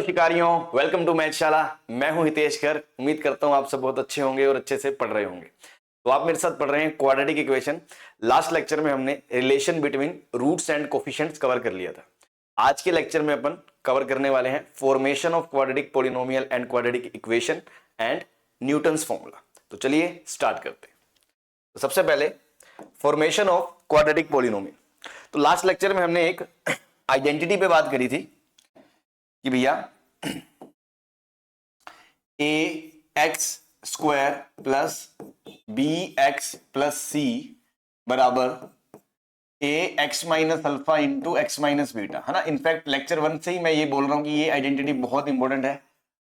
Hello शिकारियों, welcome to मैथशाला। मैं हूं हितेश कर। उम्मीद करता हूं आप सब बहुत अच्छे होंगे और अच्छे से पढ़ रहे होंगे। तो आप मेरे साथ पढ़ रहे हैं क्वाड्रेटिक इक्वेशन। लास्ट लेक्चर में हमने relation between roots and coefficients cover कर लिया था। आज के लेक्चर में अपन कवर करने वाले हैं formation of quadratic polynomial and quadratic equation and Newton's formula. तो चलिए स्टार्ट करते हैं। तो सबसे पहले फॉर्मेशन ऑफ क्वाड्रेटिक पॉलिनोमियल। तो लास्ट लेक्चर में हमने एक आइडेंटिटी पे बात करी थी कि भैया a x square plus B x plus c बराबर a x minus alpha into x minus beta, है ना। इनफैक्ट लेक्चर 1 से ही मैं ये बोल रहा हूं कि ये आइडेंटिटी बहुत इंपॉर्टेंट है,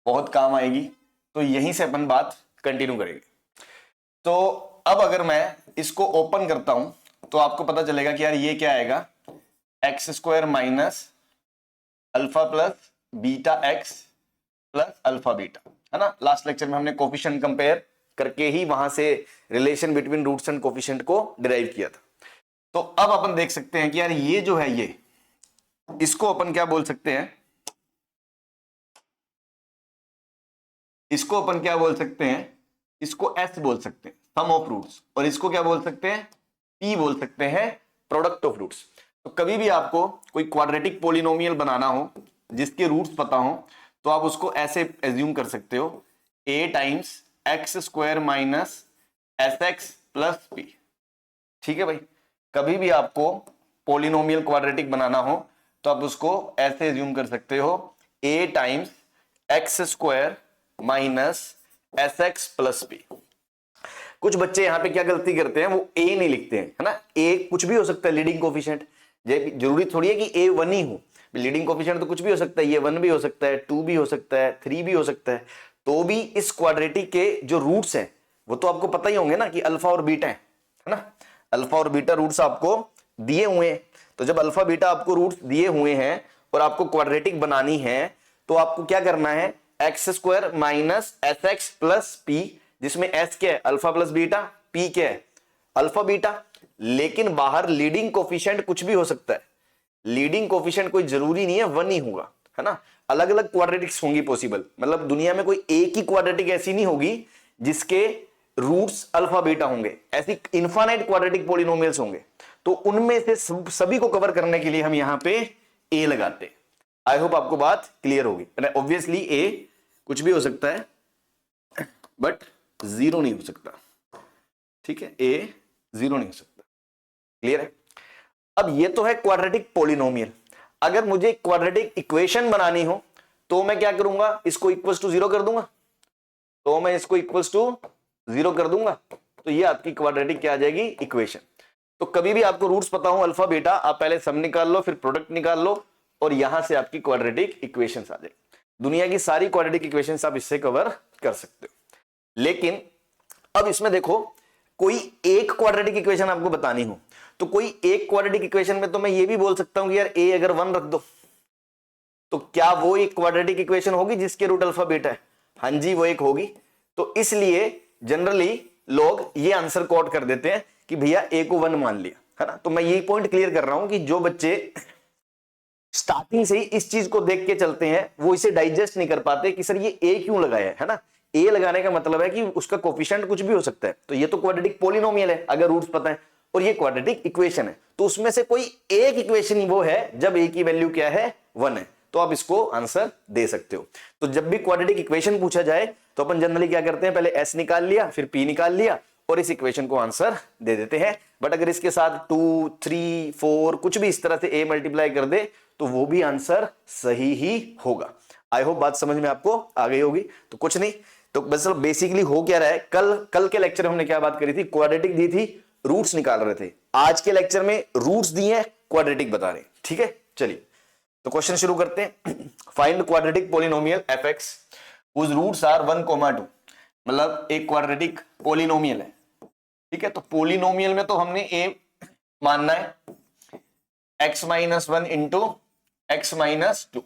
बहुत काम आएगी। तो यहीं से अपन बात कंटिन्यू करेंगे। तो अब अगर मैं इसको ओपन करता हूं तो आपको पता चलेगा कि यार ये क्या आएगा, x square minus alpha plus beta x plus alpha beta, है ना। लास्ट लेक्चर में हमने कोफिशिएंट कंपेयर करके ही वहां से relation between roots and coefficient को डिराइव किया था। तो अब अपन देख सकते हैं कि यार ये जो है, ये इसको अपन क्या बोल सकते हैं, इसको अपन क्या बोल सकते हैं, इसको एस बोल सकते हैं, सम ऑफ रूट्स। और इसको क्या बोल सकते हैं, पी बोल सकते हैं, प्रोडक्ट ऑफ रूट्स। तो कभी भी आपको कोई क्वाड्रेटिक पॉलिनोमियल बनाना हो जिसके रूट्स पता हो तो आप उसको ऐसे एज्यूम कर सकते हो, a times x square minus s x plus p. ठीक है भाई। कभी भी आपको पॉलिनोमियल क्वाड्रेटिक बनाना हो तो आप उसको ऐसे एज्यूम कर सकते हो, a times x square minus s x plus p. कुछ बच्चे यहां पे क्या गलती करते हैं, वो ए नहीं लिखते हैं, है ना। ए कुछ भी हो सकता है, लीडिंग कोफिशिएंट। जरूरी थोड़ी है कि ए 1 ही हो, लीडिंग कोफिशिएंट तो कुछ भी हो सकता है, ये 1 भी हो सकता है, 2 भी हो सकता है, 3 भी हो सकता है। तो भी इस क्वाड्रेटिक के जो रूट्स हैं वो तो आपको पता ही होंगे ना कि अल्फा और बीटा है ना। अल्फा और बीटा रूट्स आपको दिए हुए हैं। तो जब अल्फा बीटा आपको रूट्स दिए हुए हैं और आपको क्वाड्रेटिक बनानी है तो आपको क्या करना है, x square minus s x plus P, जिसमें एस क्या है, अल्फा प्लस बीटा, पी क्या है, अल्फा बीटा। लेकिन बाहर लीडिंग कोफिशिएंट कुछ भी हो सकता है। लीडिंग कोफिशिएंट कोई जरूरी नहीं है 1 ही होगा, है ना। अलग अलग क्वाड्रेटिक्स होंगी पॉसिबल। मतलब दुनिया में कोई एक ही क्वाड्रेटिक ऐसी नहीं होगी जिसके रूट्स अल्फा बीटा होंगे। ऐसी इनफाइनाइट क्वाड्रेटिक पॉलिनोमियल्स होंगे। तो उनमें से सभी को कवर करने के लिए हम यहां पे ए लगाते हैं। आई होप आपको बात क्लियर होगी। ऑब्वियसली ए कुछ भी हो सकता है बट 0 नहीं हो सकता। ठीक है, ए 0 नहीं हो सकता। क्लियर है। अब ये तो है क्वाड्रेटिक पॉलिनोमियल। अगर मुझे क्वाड्रेटिक इक्वेशन बनानी हो तो मैं क्या करूंगा, इसको इक्वल्स टू 0 कर दूंगा। तो मैं इसको इक्वल्स टू 0 कर दूंगा तो ये आपकी क्वाड्रेटिक क्या आ जाएगी, इक्वेशन। तो कभी भी आपको रूट्स पता हो अल्फा बीटा, आप पहले सम निकाल लो, फिर प्रोडक्ट निकाल लो और यहां से आपकी क्वाड्रेटिक इक्वेशंस आ जाएगी। दुनिया की सारी क्वाड्रेटिक इक्वेशंस आप इससे कवर कर सकते हो। लेकिन अब इसमें देखो, कोई एक क्वाड्रेटिक इक्वेशन आपको बतानी हो तो कोई एक क्वाड्रेटिक इक्वेशन में तो मैं ये भी बोल सकता हूं कि यार ए अगर 1 रख दो तो क्या वो एक क्वाड्रेटिक इक्वेशन होगी जिसके रूट अल्फा बीटा है? हां जी, वो एक होगी। तो इसलिए जनरली लोग ये आंसर कोट कर देते हैं कि भैया ए को 1 मान लिया, है ना। तो मैं यही पॉइंट क्लियर कर रहा हूं कि जो बच्चे स्टार्टिंग से ही इस चीज को देख के चलते हैं वो इसे डाइजेस्ट नहीं कर पाते कि सर ये ए क्यों लगाया है ना। ए लगाने का मतलब है कि उसका कोफिशिएंट कुछ भी हो सकता है। तो ये तो क्वाड्रेटिक पॉलिनोमियल है अगर रूट्स पता है, और ये क्वाड्रेटिक इक्वेशन है। तो उसमें से कोई एक इक्वेशन ही वो है जब ए की वैल्यू क्या है, 1 है। तो आप इसको आंसर दे सकते हो। तो जब भी क्वाड्रेटिक इक्वेशन पूछा जाए तो अपन जनरली क्या करते हैं, पहले एस निकाल लिया, फिर पी निकाल लिया और इस इक्वेशन को आंसर दे देते हैं। बट अगर इसके साथ 2, 3, 4 कुछ भी इस तरह से ए मल्टीप्लाई कर दे तो वो भी आंसर सही ही होगा। आई होप बात समझ में आपको आ गई होगी। तो कुछ नहीं, तो बस बेसिकली हो क्या रहा है, कल के लेक्चर में हमने क्या बात करी थी, क्वाड्रेटिक दी थी, रूट्स निकाल रहे थे। आज के लेक्चर में रूट्स दिए हैं, क्वाड्रेटिक बता रहे हैं। ठीक है, चलिए तो क्वेश्चन शुरू करते हैं। Find quadratic polynomial F X whose roots are 1, 2। मतलब एक क्वाड्रेटिक पॉलिनोमियल है। ठीक है, तो पॉलिनोमियल में तो हमने ए मानना है, x minus 1 into x minus 2,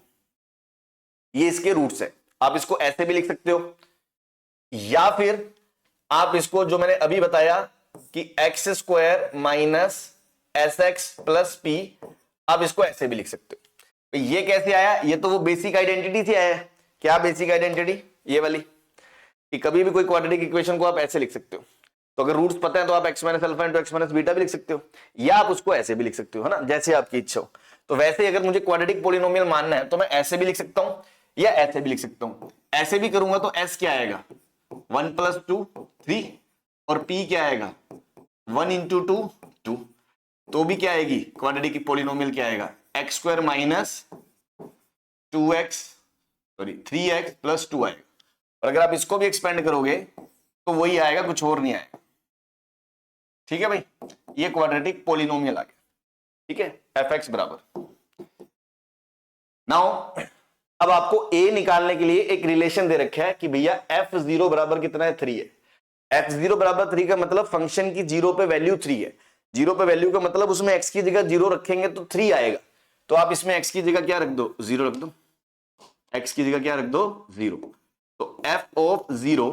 ये इसके रूट्स है। आप इसको ऐसे भी लिख सकते हो या फिर आप इसको जो मैंने अभी बताया कि x square minus s x plus P, आप इसको ऐसे भी लिख सकते हो। तो ये कैसे आया? ये तो वो बेसिक आइडेंटिटी से आया है। क्या बेसिक आइडेंटिटी? ये वाली, कि कभी भी कोई क्वाड्रेटिक इक्वेशन को आप ऐसे लिख सकते हो। तो अगर रूट्स पता है तो आप x minus alpha into x minus beta भी लिख सकते हो, या आप उसको ऐसे भी लिख सकते हो, है ना, जैसे आपकी इच्छा हो। तो वैसे ही अगर मुझे क्वाड्रेटिक पॉलिनोमियल मानना है तो मैं ऐसे भी लिख सकता हूं या ऐसे भी लिख सकता हूं। ऐसे भी करूंगा तो s क्या आएगा? 1 + 2 3, और p क्या आएगा? 1 × 2 2। तो भी क्या आएगी? क्वाड्रेटिक पॉलिनोमियल क्या आएगा? x² minus 2x, sorry 3x + 2 आएगा। और अगर आप इसको भी एक्सपेंड करोगे तो वही आएगा, कुछ और नहीं आएगा। ठीक है भाई, ये क्वाड्रेटिक पॉलिनोमियल आ गया। ठीक है, fx बराबर। नाउ अब आपको a निकालने के लिए एक रिलेशन दे रखा है कि भैया f0 बराबर कितना है? 3 है। f0 बराबर 3 का मतलब फंक्शन की 0 पे वैल्यू 3 है। 0 पे वैल्यू का मतलब उसमें x की जगह 0 रखेंगे तो 3 आएगा। तो आप इसमें x की जगह क्या रख दो? 0 रख दो। x की जगह क्या रख दो? 0। तो f ऑफ 0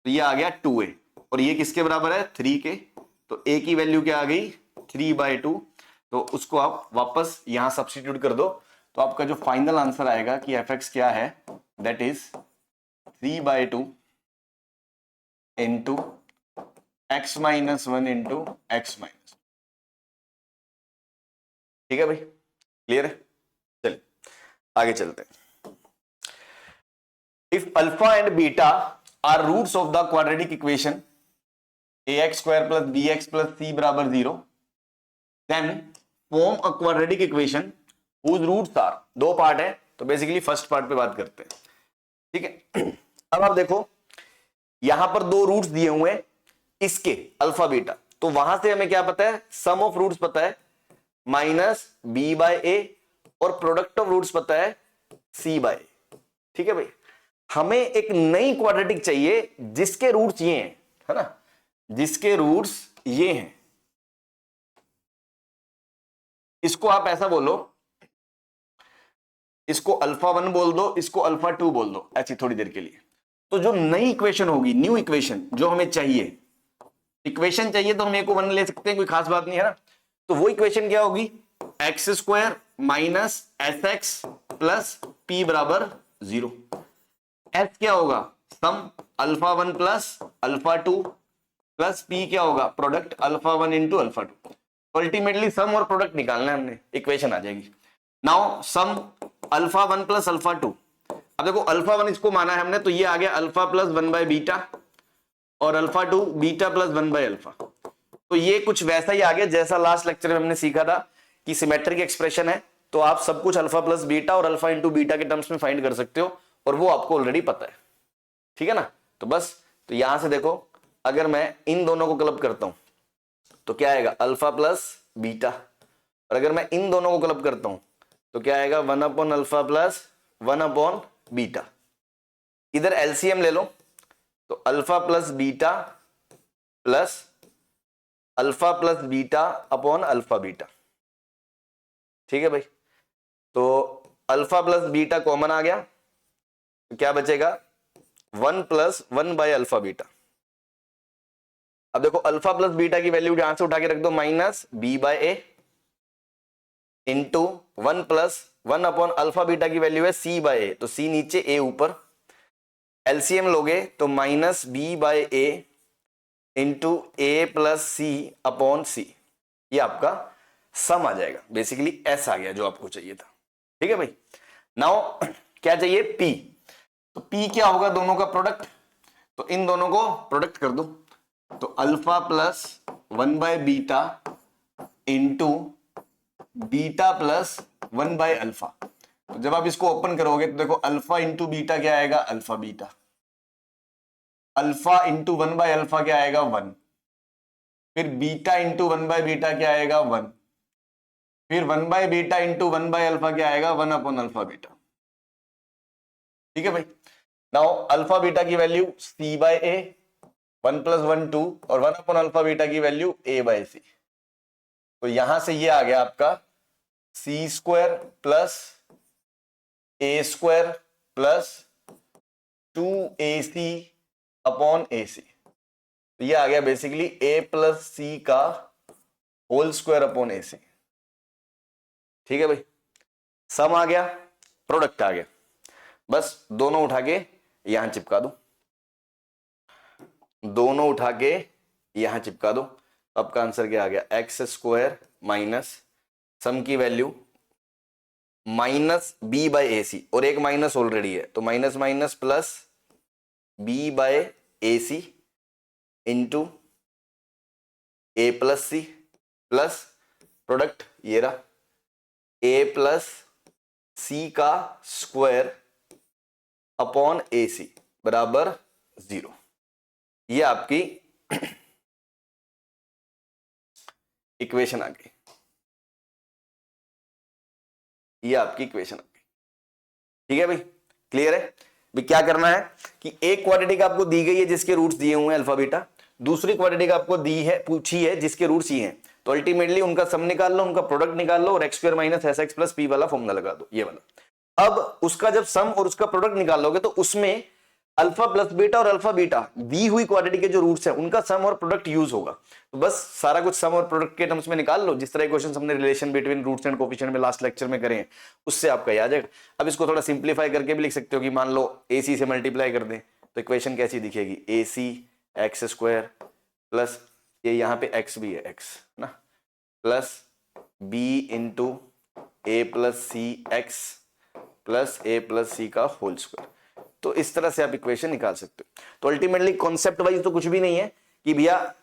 तो ये आ गया 2a, और ये किसके बराबर है? 3 के। तो a की वैल्यू क्या आ गई? 3/2। तो उसको आप वापस यहां सब्स्टिट्यूट कर दो, तो आपका जो फाइनल आंसर आएगा कि fx क्या है, that is 3/2 into x minus 1 into x minus. ठीक है भाई, क्लियर है? चलिए आगे चलते हैं। If alpha and beta are roots of the quadratic equation ax² + bx + c बराबर 0, then form a quadratic equation whose roots are, दो पार्ट है तो बेसिकली फर्स्ट पार्ट पे बात करते हैं। ठीक है, अब आप देखो यहां पर दो रूट्स दिए हुए हैं इसके, अल्फा बीटा। तो वहां से हमें क्या पता है? सम ऑफ रूट्स पता है -b/a, और प्रोडक्ट ऑफ रूट्स पता है c/a। ठीक है भाई, हमें एक नई क्वाड्रेटिक चाहिए जिसके रूट्स ये हैं, है ना, जिसके रूट्स ये हैं। इसको आप ऐसा बोलो, इसको α1 बोल दो, इसको α2 बोल दो, ऐसी थोड़ी देर के लिए। तो जो नई इक्वेशन होगी, न्यू इक्वेशन जो हमें चाहिए, इक्वेशन चाहिए तो हम एक को 1 ले सकते हैं, कोई खास बात नहीं है ना। तो वो इक्वेशन क्या होगी? x² minus sx plus p बराबर 0। s क्या होगा? सम α1 प्लस α2 प्लस p क्या होगा? Product α1 into α2। अल्टीमेटली सम और प्रोडक्ट निकालना है हमने, इक्वेशन आ जाएगी। Now sum α1 plus α2। अब देखो α1 इसको माना है हमने, तो ये आ गया अल्फा प्लस 1/β, और α2 बीटा प्लस 1/α। तो ये कुछ वैसा ही आ गया जैसा लास्ट लेक्चर में हमने सीखा था कि सिमेट्रिक एक्सप्रेशन है तो आप सब कुछ अल्फा प्लस बीटा और अल्फा इंटू बीटा के टर्म्स में फाइंड कर सकते हो, और वो आपको ऑलरेडी पता है। ठीक है ना? तो बस, तो यहां से देखो, अगर मैं इन दोनों को क्लब करता हूं तो क्या आएगा? Alpha plus beta. और अगर मैं इन दोनों को क्लब करता हूं तो क्या आएगा? 1/α प्लस 1/बीटा। इधर एलसीएम ले लो, तो alpha plus beta plus alpha plus beta upon alpha beta. ठीक है भाई, तो अल्फा प्लस बीटा कॉमन आ गया, तो क्या बचेगा? 1 + 1/α बीटा। अब देखो अल्फा प्लस बीटा की वैल्यू यहां से उठा के रख दो, -b/a इंटू 1 + 1/α बीटा की वैल्यू है c/a, तो c नीचे a ऊपर। एलसीएम लोगे तो -b/a into a plus c upon c, ये आपका सम आ जाएगा। बेसिकली s आ गया जो आपको चाहिए था। ठीक है भाई, नाउ क्या चाहिए? p। तो p क्या होगा? दोनों का प्रोडक्ट। तो इन दोनों को प्रोडक्ट कर दो, तो alpha plus 1/β into beta plus 1/α। तो जब आप इसको ओपन करोगे तो देखो अल्फा इंटू बीटा क्या आएगा? Alpha beta. अल्फा इंटू 1/α क्या आएगा? 1। फिर बीटा इंटू 1/β क्या आएगा? 1। फिर 1/β इंटू 1/α क्या आएगा? 1/α बीटा। ठीक है भाई, नाउ अल्फा बीटा की वैल्यू c/a, 1 + 1 2, और 1/α बीटा की वैल्यू a/c। तो यहां से ये आ गया आपका c² plus a² plus 2ac upon ac। तो ये आ गया बेसिकली a प्लस c का होल स्क्वायर अपॉन AC। ठीक है भाई, सम आ गया, प्रोडक्ट आ गया, बस दोनों उठा के यहां चिपका दो, दोनों उठा के यहां चिपका दो। आपका आंसर क्या आ गया, एक्स स्क्वायर माइनस सम की value minus b by a c, और एक माइनस ऑलरेडी है तो minus minus plus b by a c into a plus c plus product ये रहा ए प्लस सी का स्क्वायर अपॉन ए सी बराबर 0। ये आपकी इक्वेशन आ गई, ये आपकी इक्वेशन आ गई। ठीक है भाई, क्लियर है भाई। क्या करना है कि एक क्वाड्रेटिक आपको दी गई है जिसके रूट्स दिए हुए हैं अल्फा बीटा, दूसरी क्वाड्रेटिक आपको दी है, पूछी है जिसके रूट्स ये हैं, तो अल्टीमेटली उनका सम निकाल लो, उनका प्रोडक्ट निकाल लो और x square minus s x plus P वाला फॉर्मूला लगा दो, ये वाला। अब उसका जब सम और उसका प्रोडक्ट निकालोगे तो उसमें अल्फा प्लस बीटा और अल्फा बीटा दी हुई क्वाड्रेटिक के जो रूट्स हैं उनका सम और प्रोडक्ट यूज होगा। तो बस सारा कुछ सम और प्रोडक्ट के टर्म्स में निकाल लो, जिस तरह क्वेश्चन हमने relation between roots and coefficient में लास्ट लेक्चर में करे हैं, उससे आपका याद है। अब इसको थोड़ा सिंप्लीफाई करके भी लिख सकते हो कि मान लो AC से मल्टीप्लाई कर दें तो इक्वेशन कैसी दिखेगी, AC एक्स स्क्वायर प्लस ये यहाँ पे x भी है x ना, plus b into a plus C x plus A plus सी का होल स्क्वायर। तो इस तरह से आप इक्वेशन निकाल सकते हो। तो अल्टीमेटली कॉन्सेप्ट वाइज तो कुछ भी नहीं है कि भैया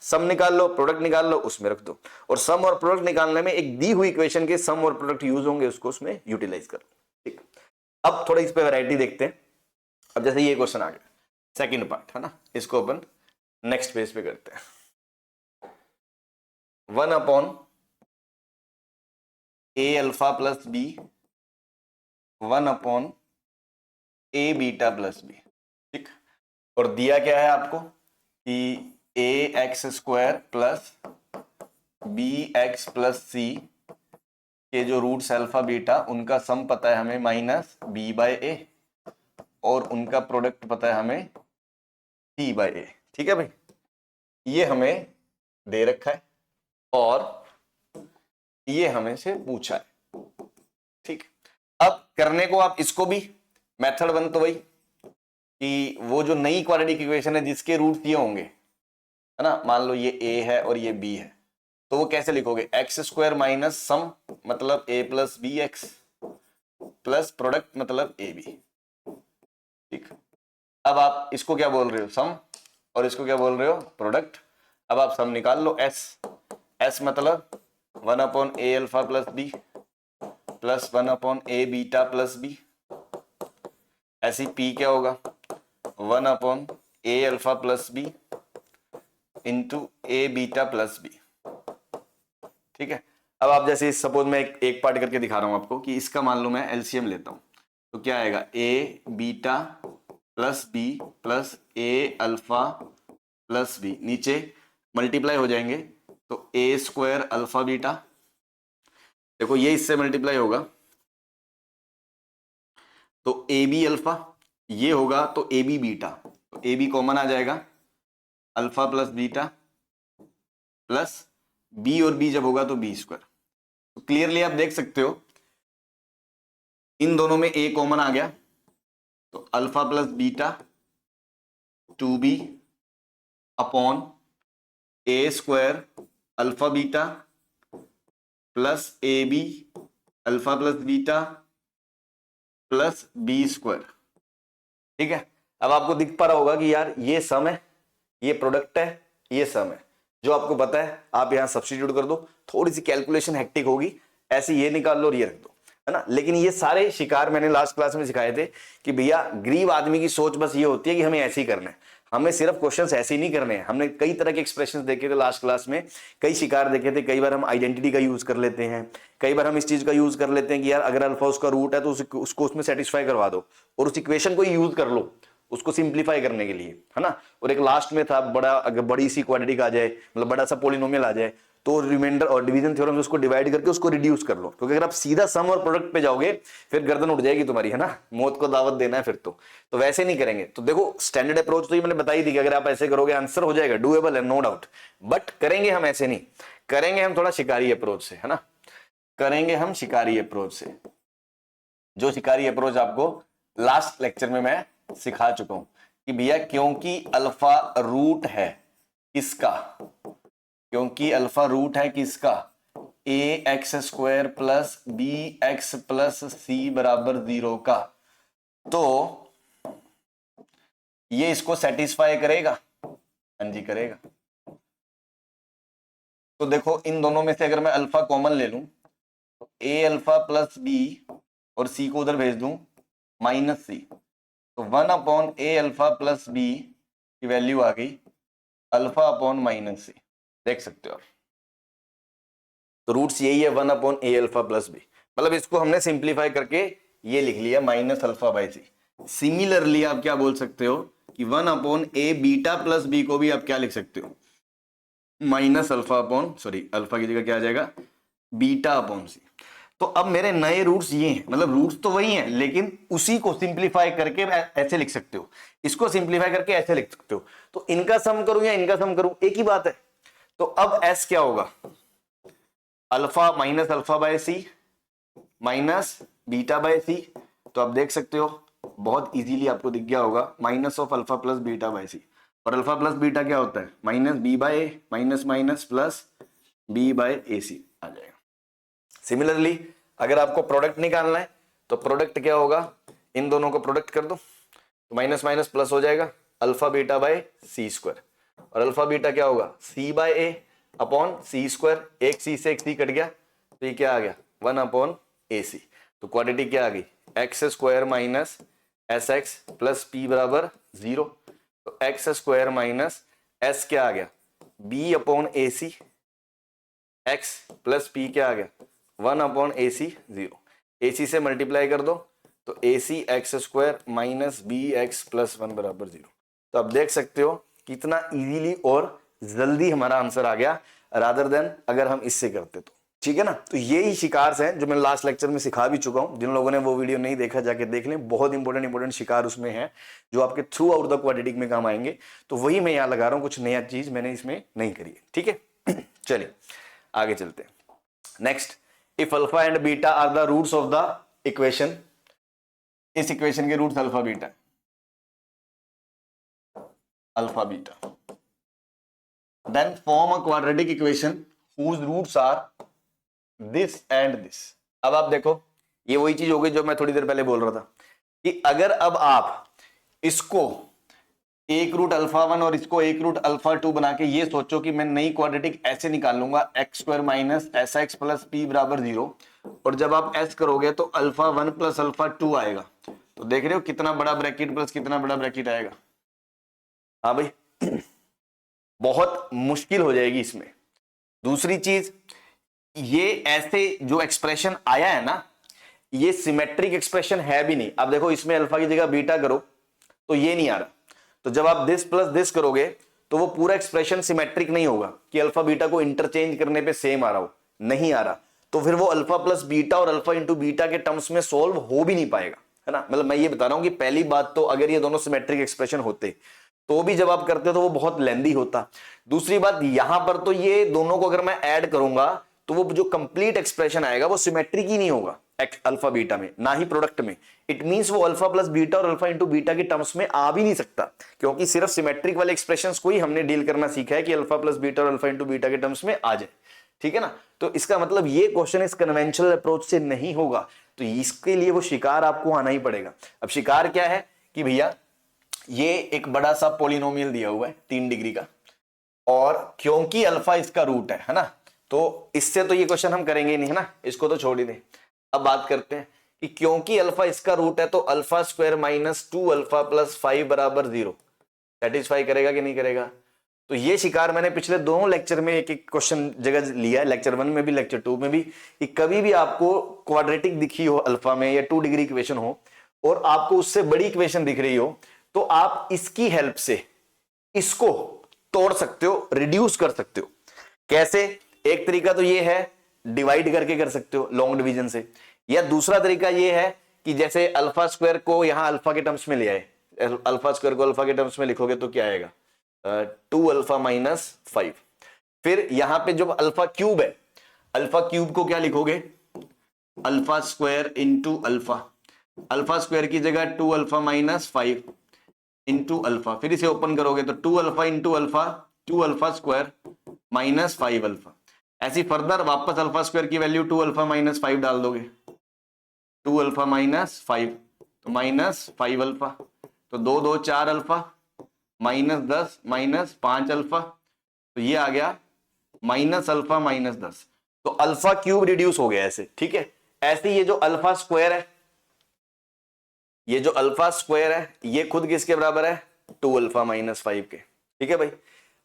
सम निकाल लो प्रोडक्ट निकाल लो उसमें रख दो, और सम और प्रोडक्ट निकालने में एक दी हुई इक्वेशन के सम और प्रोडक्ट यूज होंगे, उसको उसमें यूटिलाइज करो। ठीक, अब थोड़ा इस पे वैरायटी देखते हैं। अब जैसे ये क्वेश्चन आ गया सेकंड पार्ट है ना, इसको अपन नेक्स्ट पेज पे करते हैं। 1 upon a alpha plus b 1 upon a beta plus b. ठीक, और दिया क्या है आपको कि a x square plus B x plus c के जो रूट्स अल्फा बीटा उनका सम पता है हमें माइनस बी बाय ए, और उनका प्रोडक्ट पता है हमें सी बाय ए। ठीक है भाई, ये हमें दे रखा है और ये हमें से पूछा है। ठीक, अब करने को आप इसको भी मेथड 1 तो वही कि वो जो नई क्वाड्रेटिक इक्वेशन है जिसके रूट्स ये होंगे है ना, मान लो ये a है और ये b है, तो वो कैसे लिखोगे, एक्स स्क्वायर माइनस सम मतलब a plus B x plus product मतलब ए बी। ठीक, अब आप इसको क्या बोल रहे हो, सम, और इसको क्या बोल रहे हो, प्रोडक्ट। अब आप सम निकाल लो, s मतलब 1 upon a alpha plus b plus 1 upon a beta plus b, ऐसी p क्या होगा 1 upon a alpha plus b into a beta plus b. ठीक है, अब आप जैसे सपोज मैं एक पार्ट करके दिखा रहा हूं आपको कि इसका मान लो मैं एलसीएम लेता हूं तो क्या आएगा, ए बीटा प्लस बी प्लस ए अल्फा प्लस बी, नीचे मल्टीप्लाई हो जाएंगे तो ए स्क्वायर अल्फा बीटा, देखो ये इससे मल्टीप्लाई होगा तो ए बी अल्फा, ये होगा तो ए बी बीटा, तो ए बी कॉमन आ जाएगा, alpha plus beta plus B और बी जब होगा तो बी स्क्वायर। तो क्लियरली आप देख सकते हो इन दोनों में ए कॉमन आ गया तो alpha plus beta 2b upon A square alpha beta plus A B alpha plus beta plus B square. ठीक है, अब आपको दिख पा रहा होगा कि यार ये सम है, ये प्रोडक्ट है, ये सम है, जो आपको पता है आप यहां सब्स्टिट्यूट कर दो। थोड़ी सी कैलकुलेशन हेक्टिक होगी, ऐसे ये निकाल लो और ये रख दो, है ना। लेकिन ये सारे शिकार मैंने लास्ट क्लास में सिखाए थे कि भैया गरीब आदमी की सोच बस ये होती है कि हमें ऐसे ही करना है, हमें सिर्फ क्वेश्चंस ऐसे ही नहीं करने हैं। हमने कई तरह के एक्सप्रेशंस देखे थे लास्ट क्लास में, कई शिकार देखे थे। कई बार हम आइडेंटिटी का यूज कर लेते हैं, कई बार हम इस चीज का यूज कर लेते हैं कि यार अगर अल्फा उसका रूट है तो उसको उसमें सेटिस्फाई करवा दो और उस इक्वेशन को यूज कर लो उसको सिंप्लीफाई करने के लिए, है ना। और एक लास्ट में था बड़ा, अगर बड़ी सी क्वाड्रेटिक आ जाए, मतलब बड़ा सा पॉलिनोमियल आ जाए तो रिमाइंडर और डिवीजन थ्योरम से उसको डिवाइड करके उसको रिड्यूस कर लो, क्योंकि अगर आप सीधा सम और प्रोडक्ट पे जाओगे फिर गर्दन उठ जाएगी तुम्हारी, है ना, मौत को दावत देना है फिर तो वैसे नहीं करेंगे। तो देखो स्टैंडर्ड अप्रोच तो ये मैंने बताई थी कि अगर आप ऐसे करोगे आंसर हो जाएगा, डूएबल है नो डाउट, बट करेंगे हम ऐसे नहीं। करेंगे हम थोड़ा शिकारी अप्रोच से, है ना, करेंगे हम शिकारी अप्रोच से, जो शिकारी अप्रोच आपको लास्ट लेक्चर में मैं सिखा चुका हूं कि भैया क्योंकि अल्फा रूट है किसका, क्योंकि अल्फा रूट है किसका, a x square plus B x plus c बराबर 0 का, तो ये इसको सेटिस्फाई करेगा, हाँ जी करेगा। तो देखो इन दोनों में से अगर मैं अल्फा कॉमन ले लूं तो ए अल्फा प्लस बी और सी को उधर भेज दूं माइनस सी, तो 1 ए अल्फा प्लस बी की वैल्यू आ गई अल्फा अपॉन माइनस सी, देख सकते हो। तो रूट्स यही है 1 ए अल्फा प्लस बी, मतलब इसको हमने सिंप्लीफाई करके ये लिख लिया minus alpha by C. Similarly आप क्या बोल सकते हो कि 1 ए बीटा प्लस बी को भी आप क्या लिख सकते हो, minus alpha upon, sorry alpha की जगह क्या आ जाएगा, बीटा अपॉन सी। तो अब मेरे नए रूट्स ये हैं, मतलब रूट्स तो वही हैं लेकिन उसी को सिंप्लीफाई करके ऐसे लिख सकते हो, इसको सिंप्लीफाई करके ऐसे लिख सकते हो। तो इनका सम करूं या इनका सम करूं एक ही बात है। तो अब एस क्या होगा, alpha minus alpha by c minus beta by c. तो आप देख सकते हो बहुत इजीली आपको दिख गया होगा minus of alpha plus beta by c, और अल्फा प्लस बीटा क्या होता है minus b by a, minus minus plus b by a c आ जाएगा। सिमिलरली अगर आपको प्रोडक्ट निकालना है तो प्रोडक्ट क्या होगा, इन दोनों को प्रोडक्ट कर दो तो माइनस माइनस प्लस हो जाएगा alpha beta by C square, और अल्फा बीटा क्या होगा C by A upon C square, एक सी से एक सी कट गया तो ये क्या आ गया 1 ए सी। तो क्वांटिटी क्या आ गई x square minus s x plus P बराबर 0, तो एक्स स्क्वायर माइनस एस क्या आ गया बी अपॉन ए सी, एक्स प्लस पी क्या आ गया 1 ए सी 0, ए सी से मल्टीप्लाई कर दो तो a c x square minus b x plus 1 बराबर 0। तो आप देख सकते हो कितना इजीली और जल्दी हमारा आंसर आ गया रादर देन अगर हम इससे करते तो, ठीक है ना। तो ये ही शिकार हैं जो मैं लास्ट लेक्चर में सिखा भी चुका हूं, जिन लोगों ने वो वीडियो नहीं देखा जाके देख लें, बहुत इंपॉर्टेंट शिकार उसमें है जो आपके थ्रू आउट द क्वाड्रेटिक में काम आएंगे। तो वही मैं यहां लगा रहा हूं, कुछ नया चीज मैंने इसमें नहीं करी है, ठीक है। चलिए आगे चलते हैं। Next, if alpha and beta are the roots of the equation, इस इक्वेशन के roots alpha beta, alpha beta, then form a quadratic equation whose roots are this and this। अब आप देखो ये वही चीज हो गई जो मैं थोड़ी देर पहले बोल रहा था कि अगर अब आप इसको एक रूट अल्फा 1 और इसको एक रूट अल्फा 2 बना के ये सोचो कि मैं नई क्वाड्रेटिक ऐसे निकाल लूंगा x square minus s x plus P बराबर 0, और जब आप एस करोगे तो अल्फा 1 प्लस अल्फा 2 आएगा। तो देख रहे हो कितना बड़ा ब्रैकेट प्लस कितना बड़ा ब्रैकेट आएगा। हाँ भाई बहुत मुश्किल हो जाएगी इसमें। दूसरी चीज, ये ऐसे जो एक्सप्रेशन आया है ना ये सिमेट्रिक एक्सप्रेशन है भी नहीं। अब देखो इसमें अल्फा की जगह बीटा करो तो ये नहीं आ रहा, तो जब आप दिस प्लस दिस करोगे तो वो पूरा एक्सप्रेशन सिमेट्रिक नहीं होगा कि अल्फा बीटा को इंटरचेंज करने पे सेम आ रहा हो, नहीं आ रहा। तो फिर वो अल्फा प्लस बीटा और अल्फा इंटू बीटा के टर्म्स में सोल्व हो भी नहीं पाएगा, है ना। मतलब मैं ये बता रहा हूं कि पहली बात तो अगर ये दोनों सिमेट्रिक एक्सप्रेशन होते तो भी जब आप करते तो वो बहुत लेंदी होता। दूसरी बात यहां पर तो ये दोनों को अगर मैं ऐड करूंगा तो वो जो कंप्लीट एक्सप्रेशन आएगा वो सिमेट्रिक ही नहीं होगा अल्फा बीटा में, ना ही प्रोडक्ट में। इट मींस वो अल्फा प्लस बीटा और अल्फा इंटू बीटा के टर्म्स में आ भी नहीं सकता, क्योंकि सिर्फ सिमेट्रिक वाले एक्सप्रेशंस को ही हमने डील करना सीखा है कि अल्फा प्लस बीटा और अल्फा इंटू बीटा के टर्म्स में आ जाए, ठीक है ना। तो इसका मतलब ये क्वेश्चन इस कन्वेंशनल अप्रोच से नहीं होगा, तो इसके लिए वो शिकार आपको आना ही पड़ेगा। अब शिकार क्या है कि भैया ये एक बड़ा सा पॉलिनोमियल दिया हुआ है 3 डिग्री का, और क्योंकि अल्फा इसका रूट है ना, तो इससे तो ये क्वेश्चन हम करेंगे नहीं, है ना, इसको तो छोड़ ही दें। अब बात करते हैं कि क्योंकि अल्फा इसका रूट है तो alpha square minus 2 alpha plus 5 बराबर 0 सेटिस्फाई करेगा कि नहीं करेगा। तो ये शिकार मैंने पिछले दोनों लेक्चर में एक एक क्वेश्चन जगह लिया है, लेक्चर 1 में भी लेक्चर 2 में भी, कि कभी भी आपको क्वाड्रेटिक दिखी हो अल्फा में या 2 डिग्री इक्वेशन हो और आपको उससे बड़ी इक्वेशन दिख रही हो तो आप इसकी हेल्प से इसको तोड़ सकते हो, रिड्यूस कर सकते हो। कैसे? एक तरीका तो ये है डिवाइड करके कर सकते हो लॉन्ग डिवीजन से, या दूसरा तरीका ये है कि जैसे अल्फा स्क्वायर को यहां अल्फा के टर्म्स में ले आए, अल्फा स्क्वायर को अल्फा के टर्म्स में लिखोगे तो क्या आएगा 2 अल्फा माइनस 5। फिर यहां पे जो अल्फा क्यूब है, अल्फा क्यूब को क्या लिखोगे, alpha square into alpha, alpha square की जगह 2 अल्फा माइनस 5 इंटू अल्फा, फिर इसे ओपन करोगे तो 2 alpha into alpha, 2 alpha square minus 5 alpha. ऐसी फर्दर वापस अल्फा स्क्वायर की वैल्यू 2 अल्फा माइनस 5 डाल दोगे, 2 अल्फा माइनस 5 तो माइनस 5 अल्फा, तो 2 2 4 अल्फा माइनस 10 माइनस 5 अल्फा, तो ये आ गया माइनस अल्फा माइनस 10। तो अल्फा क्यूब रिड्यूस हो गया ऐसे, ठीक है। ऐसे ये जो अल्फा स्क्वायर है, ये जो अल्फा स्क्वायर है ये खुद किसके बराबर है, 2 अल्फा माइनस 5 के, ठीक है भाई।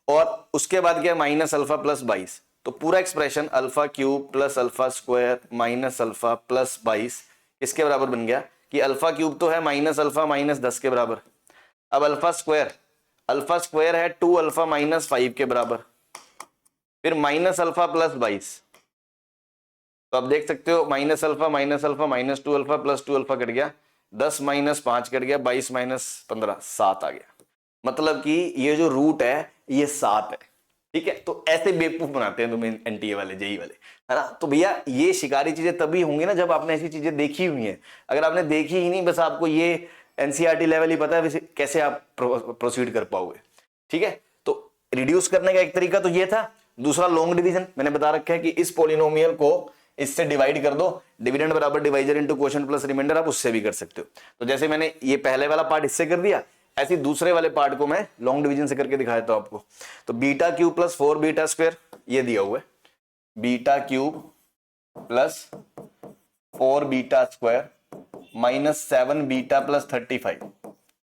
और उसके बाद क्या, माइनस अल्फा प्लस 22, तो पूरा expression alpha cube plus alpha square minus alpha plus 22 किसके बराबर बन गया, कि अल्फा क्यूब तो है माइनस अल्फा माइनस 10 के बराबर, अब अल्फा स्क्वायर है 2 अल्फा माइनस 5 के बराबर, फिर माइनस अल्फा प्लस 22, तो आप देख सकते हो minus alpha minus 2 alpha plus 2 alpha cut गया, 10 माइनस 5 कट गया, 22 माइनस 15 7 आ गया। मतलब कि ये जो रूट है ये 7 है, ठीक है। तो ऐसे बेवकूफ बनाते हैं तुम्हें एनटीए वाले, जेई वाले, है ना। तो भैया ये शिकारी चीजें तभी होंगी ना जब आपने ऐसी चीजें देखी हुई हैं। अगर आपने देखी ही नहीं, बस आपको ये एनसीईआरटी लेवल ही पता है, वैसे कैसे आप प्रोसीड कर पाओगे, ठीक है। तो रिड्यूस करने का एक तरीका तो ये था। दूसरा लॉन्ग डिवीजन, मैंने बता रखा है कि इस पोलिनोमियल को इससे डिवाइड कर दो, डिविडेंड बराबर divisor into quotient plus remainder, आप उससे भी कर सकते हो। तो जैसे मैंने ये पहले वाला पार्ट इससे कर दिया, ऐसे दूसरे वाले पार्ट को मैं लॉन्ग डिवीजन से करके दिखाया था आपको। तो beta cube plus 4 beta square ये दिया हुआ है, beta cube plus 4 beta square minus 7 beta plus 35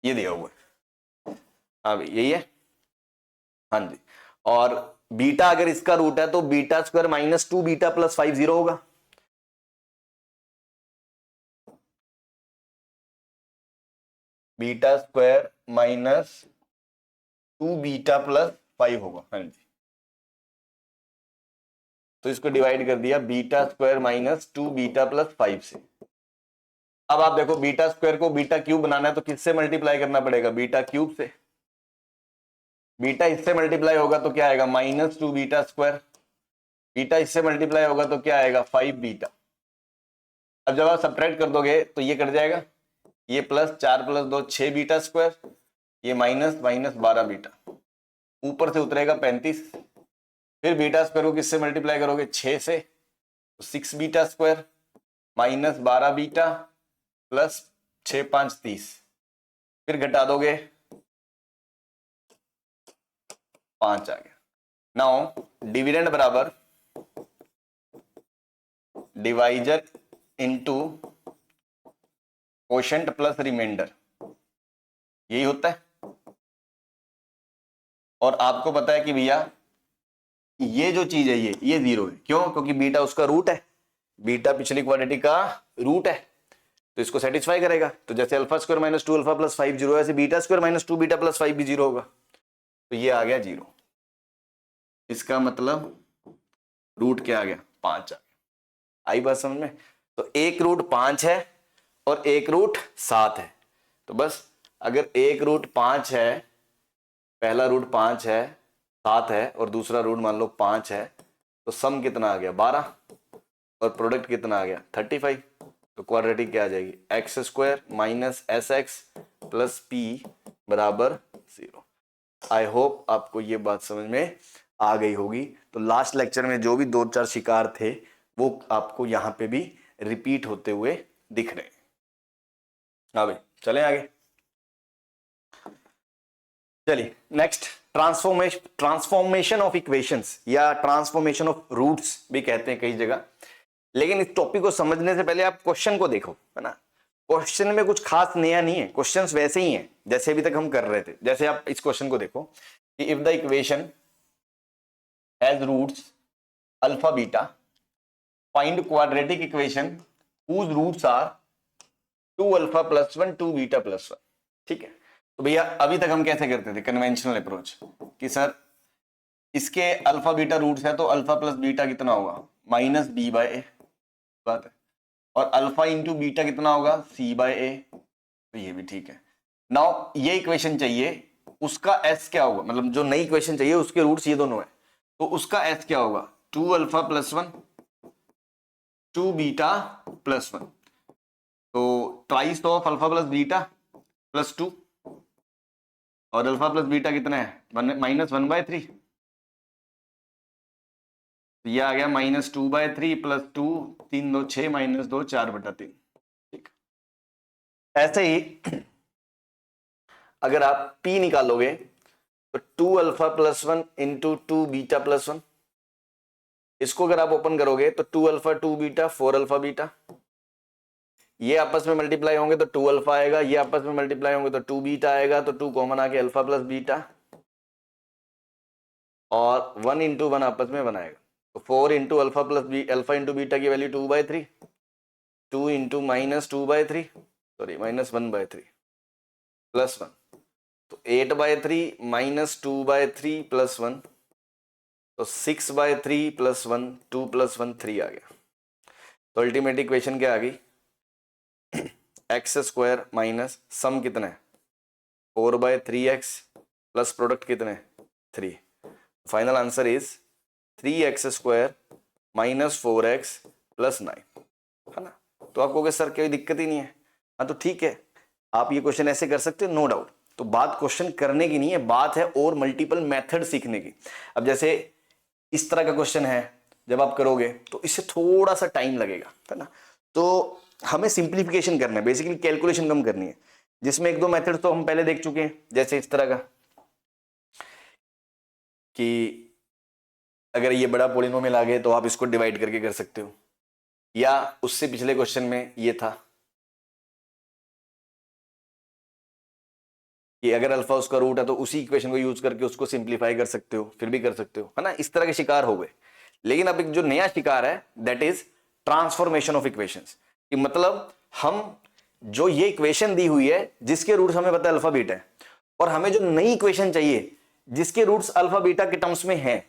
ये दिया हुआ है। हाँ भाई यही है, हाँ जी। और बीटा अगर इसका रूट है तो beta square minus 2 beta plus 5 0 होगा। Beta square minus 2 beta plus 5 होगा, हाँ जी। तो इसको डिवाइड कर दिया beta square minus 2 beta plus 5 से। अब आप देखो बीटा स्क्वायर को बीटा क्यूब बनाना है तो किससे मल्टीप्लाई करना पड़ेगा, बीटा क्यूब से। बीटा इससे मल्टीप्लाई होगा तो क्या आएगा, माइनस 2 बीटा स्क्वायर, बीटा इससे मल्टीप्लाई होगा तो क्या आएगा, 5 बीटा। अब जब आप सब्ट्रैक्ट कर दोगे तो ये कट जाएगा, ये प्लस 4 प्लस 2 6 बीटा स्क्वायर, ये माइनस माइनस 12 बीटा, ऊपर से उतरेगा 35। फिर बीटा स्क्वायर को किससे मल्टीप्लाई करोगे, 6 से, तो 6 beta square minus 12 beta plus 6 5 30, फिर घटा दोगे 5 आ गया। नाउ डिविडेंड बराबर divisor into quotient plus remainder, यही होता है। और आपको पता है कि भैया ये जो चीज है ये 0 है, क्यों, क्योंकि बीटा उसका रूट है, बीटा पिछली क्वाड्रेटिक का रूट है, तो इसको सेटिस्फाई करेगा। तो जैसे alpha square minus 2 alpha plus 5 0 है, ऐसे beta square minus 2 beta plus 5 भी 0 होगा, तो ये आ गया 0। इसका मतलब रूट क्या आ गया, 5 आ गया। आई बात समझ में। तो एक रूट 5 है और एक रूट 7 है, तो बस अगर एक रूट 5 है, पहला रूट 5 है, 7 है, और दूसरा रूट मान लो 5 है, तो सम कितना आ गया 12, और प्रोडक्ट कितना आ गया 35। तो क्वाड्रेटिक क्या आ जाएगी, x square minus s x plus P बराबर 0। आई होप आपको ये बात समझ में आ गई होगी। तो लास्ट लेक्चर में जो भी 2-4 शिकार थे वो आपको यहाँ पे भी रिपीट होते हुए दिख रहे हैं। हाँ भाई चलें आगे, चलिए नेक्स्ट, ट्रांसफॉर्मेशन ऑफ इक्वेशंस या ट्रांसफॉर्मेशन ऑफ रूट्स भी कहते हैं कई जगह। लेकिन इस टॉपिक को समझने से पहले आप क्वेश्चन को देखो, है ना। क्वेश्चन में कुछ खास नया नहीं है, क्वेश्चंस वैसे ही हैं जैसे अभी तक हम कर रहे थे। जैसे आप इस क्वेश्चन को देखो कि if the equation has roots alpha beta, find quadratic equation whose roots are 2 alpha plus 1 2 beta plus 1। ठीक है, तो भैया अभी तक हम कैसे करते थे, कन्वेंशनल अप्रोच, कि सर इसके अल्फा बीटा रूट्स है तो अल्फा प्लस बीटा कितना होगा, माइनस बी बाय ए, बात है। और अल्फा इंटू बीटा कितना होगा, सी बाय ए, तो ये भी ठीक है। नाउ ये इक्वेशन चाहिए, उसका एस क्या होगा, मतलब जो नई इक्वेशन चाहिए उसके रूट्स ये दोनों है, तो उसका एस क्या होगा, 2 अल्फा प्लस 1 2 बीटा प्लस 1, तो twice of alpha plus beta plus 2, और अल्फा प्लस बीटा कितना है, -1/3, तो ये आ गया -2/3 प्लस 2, 3 2 6 -2 4/3। ठीक, ऐसे ही अगर आप P निकालोगे तो 2 alpha plus 1 into 2 beta plus 1, इसको अगर आप ओपन करोगे तो 2 अल्फा 2 बीटा 4 अल्फा बीटा, ये आपस में मल्टीप्लाई होंगे तो 2 अल्फा आएगा, ये आपस में मल्टीप्लाई होंगे तो 2 बीटा आएगा, तो 2 कॉमन आके अल्फा प्लस बीटा, और 1 इंटू 1 आपस में 1 आएगा, तो 4 into alpha plus alpha into beta की वैल्यू 2/3, 2 इंटू -2/3 सॉरी -1/3 प्लस 1, तो 8/3 -2/3 प्लस 1, तो 6/3 प्लस 1, 2 प्लस 1 3 आ गया। तो अल्टीमेट इक्वेशन क्या आ गई, x² माइनस सम कितना है 4/3x प्लस प्रोडक्ट कितने 3, final answer is 3x² minus 4x plus 9, है ना। तो आप कहोगे सर कोई दिक्कत ही नहीं है, हाँ तो ठीक है, आप ये क्वेश्चन ऐसे कर सकते हो, नो डाउट। तो बात क्वेश्चन करने की नहीं है, बात है और मल्टीपल मेथड सीखने की। अब जैसे इस तरह का क्वेश्चन है, जब आप करोगे तो इससे थोड़ा सा टाइम लगेगा, है ना। तो हमें सिंप्लीफिकेशन करना है, बेसिकली कैलकुलेशन कम करनी है, जिसमें 1-2 मेथड तो हम पहले देख चुके हैं, जैसे इस तरह का कि अगर ये बड़ा पॉलिनोमियल आ गया तो आप इसको डिवाइड करके कर सकते हो, या उससे पिछले क्वेश्चन में ये था कि अगर अल्फा उसका रूट है तो उसी इक्वेशन को यूज करके उसको सिंप्लीफाई कर सकते हो, फिर भी कर सकते हो, है ना। इस तरह के शिकार हो गए। लेकिन अब एक जो नया शिकार है that is transformation of equations, कि मतलब हम जो ये इक्वेशन दी हुई है जिसके रूट्स हमें पता है अल्फा बीटा है, और हमें जो नई इक्वेशन चाहिए जिसके रूट्स अल्फा बीटा के टर्म्स में हैं,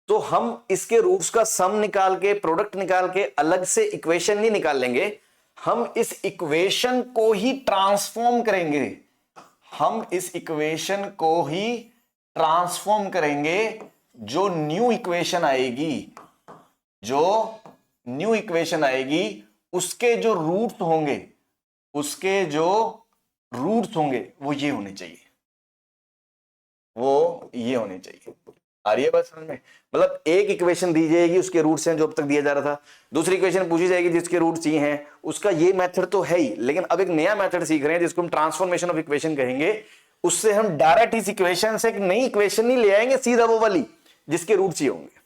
तो हम इसके रूट्स का सम निकाल के प्रोडक्ट निकाल के अलग से इक्वेशन नहीं निकाल लेंगे, हम इस इक्वेशन को ही ट्रांसफॉर्म करेंगे, हम इस इक्वेशन को ही ट्रांसफॉर्म करेंगे। जो न्यू इक्वेशन आएगी, जो न्यू इक्वेशन आएगी उसके जो रूट्स होंगे, उसके जो रूट्स होंगे वो ये होने चाहिए, वो ये होने चाहिए। आ रही है बात समझ में। मतलब एक इक्वेशन दी जाएगी उसके रूट्स हैं जो अब तक दिया जा रहा था, दूसरी इक्वेशन पूछी जाएगी जिसके रूट्स ये हैं, उसका ये मेथड तो है ही, लेकिन अब एक नया मेथड सीख रहे हैं जिसको हम ट्रांसफॉर्मेशन ऑफ इक्वेशन कहेंगे। उससे हम डायरेक्ट इस इक्वेशन से एक नई इक्वेशन नहीं ले आएंगे, सीधा वो वाली जिसके रूट्स ये होंगे।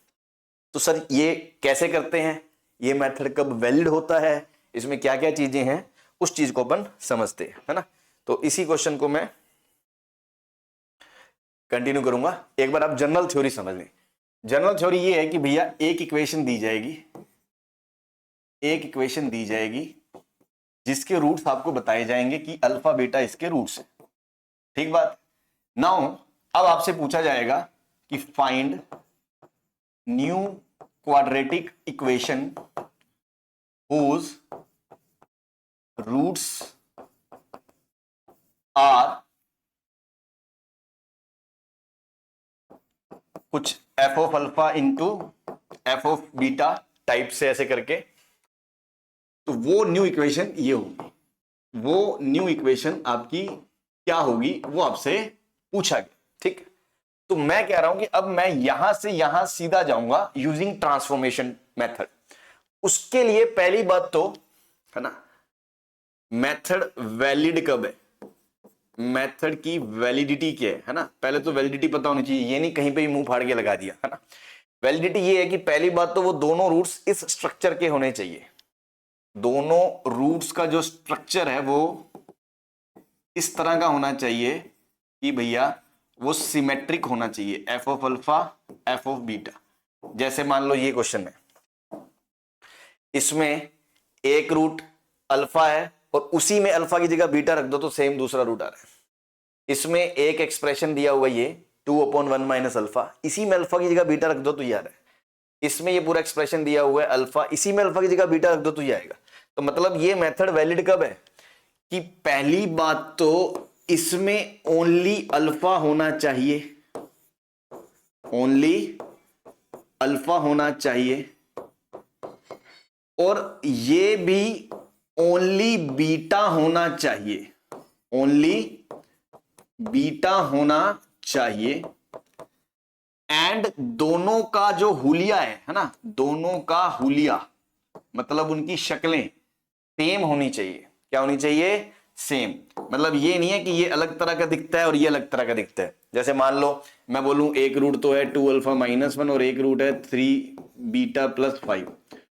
तो सर ये कैसे करते हैं, ये मेथड कब वैलिड होता है, इसमें क्या क्या चीजें हैं, उस चीज को अपन समझते हैं, है ना। तो इसी क्वेश्चन को मैं कंटिन्यू करूंगा। एक बार आप जनरल थ्योरी समझ लें। जनरल थ्योरी ये है कि भैया एक इक्वेशन दी जाएगी, एक इक्वेशन दी जाएगी जिसके रूट्स आपको बताए जाएंगे कि अल्फा बीटा इसके रूट्स है, ठीक बात। नाउ अब आपसे पूछा जाएगा कि find new quadratic equation whose roots are कुछ F of alpha into F of beta type से, ऐसे करके। तो वो न्यू इक्वेशन ये होगी, वो न्यू इक्वेशन आपकी क्या होगी वो आपसे पूछा गया, ठीक। तो मैं कह रहा हूं कि अब मैं यहां से यहां सीधा जाऊंगा यूजिंग ट्रांसफॉर्मेशन मेथड। उसके लिए पहली बात तो है ना, मेथड वैलिड कब है, मेथड की वैलिडिटी क्या है ना। पहले तो वैलिडिटी पता होनी चाहिए, ये नहीं कहीं पे भी मुंह फाड़ के लगा दिया, है ना। वैलिडिटी ये है कि पहली बात तो वो दोनों रूट्स इस स्ट्रक्चर के होने चाहिए, दोनों रूट्स का जो स्ट्रक्चर है वो इस तरह का होना चाहिए कि भैया वो सिमेट्रिक होना चाहिए, F of alpha F of beta. जैसे मान लो ये क्वेश्चन है, इसमें एक रूट अल्फा है और उसी में अल्फा की जगह बीटा रख दो तो सेम दूसरा रूट आ रहा है। इसमें एक एक्सप्रेशन दिया हुआ ये 2/1 माइनस अल्फा, इसी में अल्फा की जगह बीटा रख दो तो ये आ रहा है। इसमें ये पूरा एक्सप्रेशन दिया हुआ है अल्फा, इसी में अल्फा की जगह बीटा रख दो तो ये आएगा। तो मतलब ये मेथड वैलिड कब है कि पहली बात तो इसमें ओनली अल्फा होना चाहिए, ओनली अल्फा होना चाहिए और ये भी ओनली बीटा होना चाहिए, ओनली बीटा होना चाहिए। एंड दोनों का जो हुलिया है ना, दोनों का हुलिया मतलब उनकी शक्लें सेम होनी चाहिए। क्या होनी चाहिए? सेम। मतलब ये नहीं है कि ये अलग तरह का दिखता है और ये अलग तरह का दिखता है। जैसे मान लो मैं बोलूं एक रूट तो है 2 अल्फा माइनस 1 और एक रूट है 3 बीटा प्लस 5,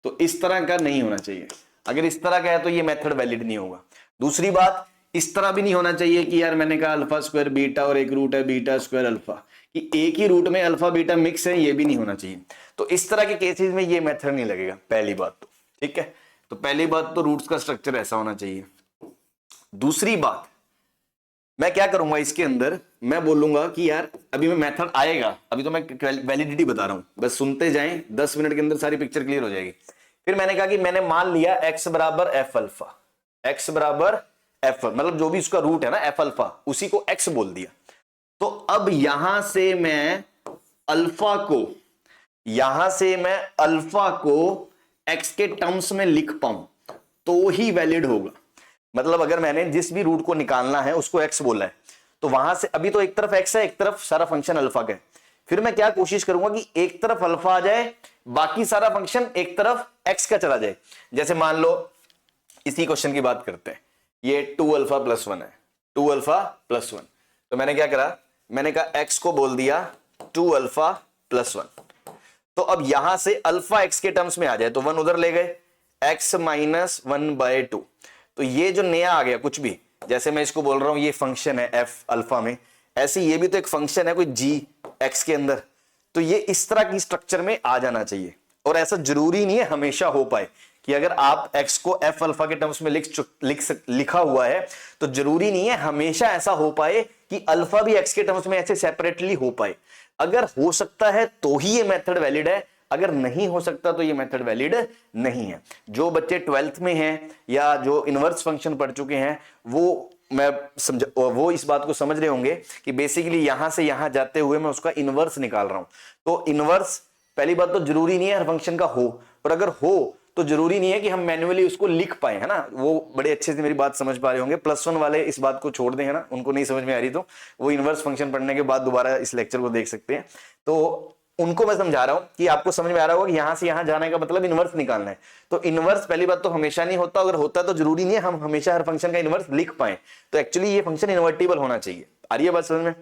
तो इस तरह का नहीं होना चाहिए। अगर इस तरह का है तो ये मेथड वैलिड नहीं होगा। दूसरी बात, इस तरह भी नहीं होना चाहिए कि यार मैंने कहा अल्फा स्क्वायर बीटा और एक रूट है बीटा स्क्वायर अल्फा, कि एक ही रूट में अल्फा बीटा मिक्स है, ये भी नहीं होना चाहिए। तो इस तरह के केसेस में ये मेथड नहीं लगेगा, पहली बात तो। ठीक है, तो पहली बात तो रूट्स का स्ट्रक्चर ऐसा होना चाहिए। दूसरी बात, मैं क्या करूंगा इसके अंदर, मैं बोलूंगा कि यार अभी मैं मेथड आएगा, अभी तो मैं वैलिडिटी बता रहा हूं, बस सुनते जाएं, 10 मिनट के अंदर सारी पिक्चर क्लियर हो जाएगी। फिर मैंने कहा कि मैंने मान लिया x बराबर एफ अल्फा, x बराबर एफ, मतलब जो भी उसका रूट है ना एफ अल्फा, उसी को x बोल दिया। तो अब यहां से मैं अल्फा को, यहां से मैं अल्फा को x के टर्म्स में लिख पाऊं तो ही वैलिड होगा। मतलब अगर मैंने जिस भी रूट को निकालना है उसको x बोला है, तो वहां से अभी तो एक तरफ x है, एक तरफ सारा फंक्शन अल्फा का है। फिर मैं क्या कोशिश करूंगा कि एक तरफ अल्फा आ जाए, बाकी सारा फंक्शन एक तरफ x का चला जाए। जैसे मान लो इसी क्वेश्चन की बात करते हैं, ये 2 अल्फा प्लस 1 है, 2 अल्फा प्लस 1, तो मैंने क्या करा, मैंने कहा x को बोल दिया 2 अल्फा प्लस 1। तो अब यहां से अल्फा x के टर्म्स में आ जाए तो 1 उधर ले गए, x माइनस 1/2। तो ये जो नया आ गया कुछ भी, जैसे मैं इसको बोल रहा हूं ये फंक्शन है f अल्फा में, ऐसे ये भी तो एक फंक्शन है कोई g x के अंदर, तो ये इस तरह की स्ट्रक्चर में आ जाना चाहिए। और ऐसा जरूरी नहीं है हमेशा हो पाए कि अगर आप x को f अल्फा के टर्म्स में लिखा हुआ है तो जरूरी नहीं है हमेशा ऐसा हो पाए कि अल्फा भी x के टर्म्स में ऐसे सेपरेटली हो पाए। अगर हो सकता है तो ही ये मेथड वैलिड है, अगर नहीं हो सकता तो ये मेथड वैलिड नहीं है। जो बच्चे 12th में हैं या जो इनवर्स फंक्शन पढ़ चुके हैं वो इस बात को समझ रहे होंगे कि बेसिकली यहां से यहां जाते हुए मैं उसका इनवर्स निकाल रहा हूं। तो इनवर्स पहली बात तो जरूरी नहीं है हर फंक्शन का हो, और अगर हो तो जरूरी नहीं है कि हम मैन्युअली उसको लिख पाए, है ना। वो बड़े अच्छे से मेरी बात समझ पा रहे होंगे। +1 वाले इस बात को छोड़ दें, है ना, उनको नहीं समझ में आ रही तो वो इनवर्स फंक्शन पढ़ने के बाद दोबारा इस लेक्चर को देख सकते हैं। तो उनको मैं समझा रहा हूं कि आपको समझ में आ रहा होगा कि यहां से यहां जाने का मतलब इनवर्स निकालना है। तो इनवर्स पहली बात तो हमेशा नहीं होता, अगर होता तो जरूरी नहीं है हम हमेशा हर फंक्शन का इनवर्स लिख पाए। तो एक्चुअली ये फंक्शन इन्वर्टिबल होना चाहिए। आ रही है बात समझ में?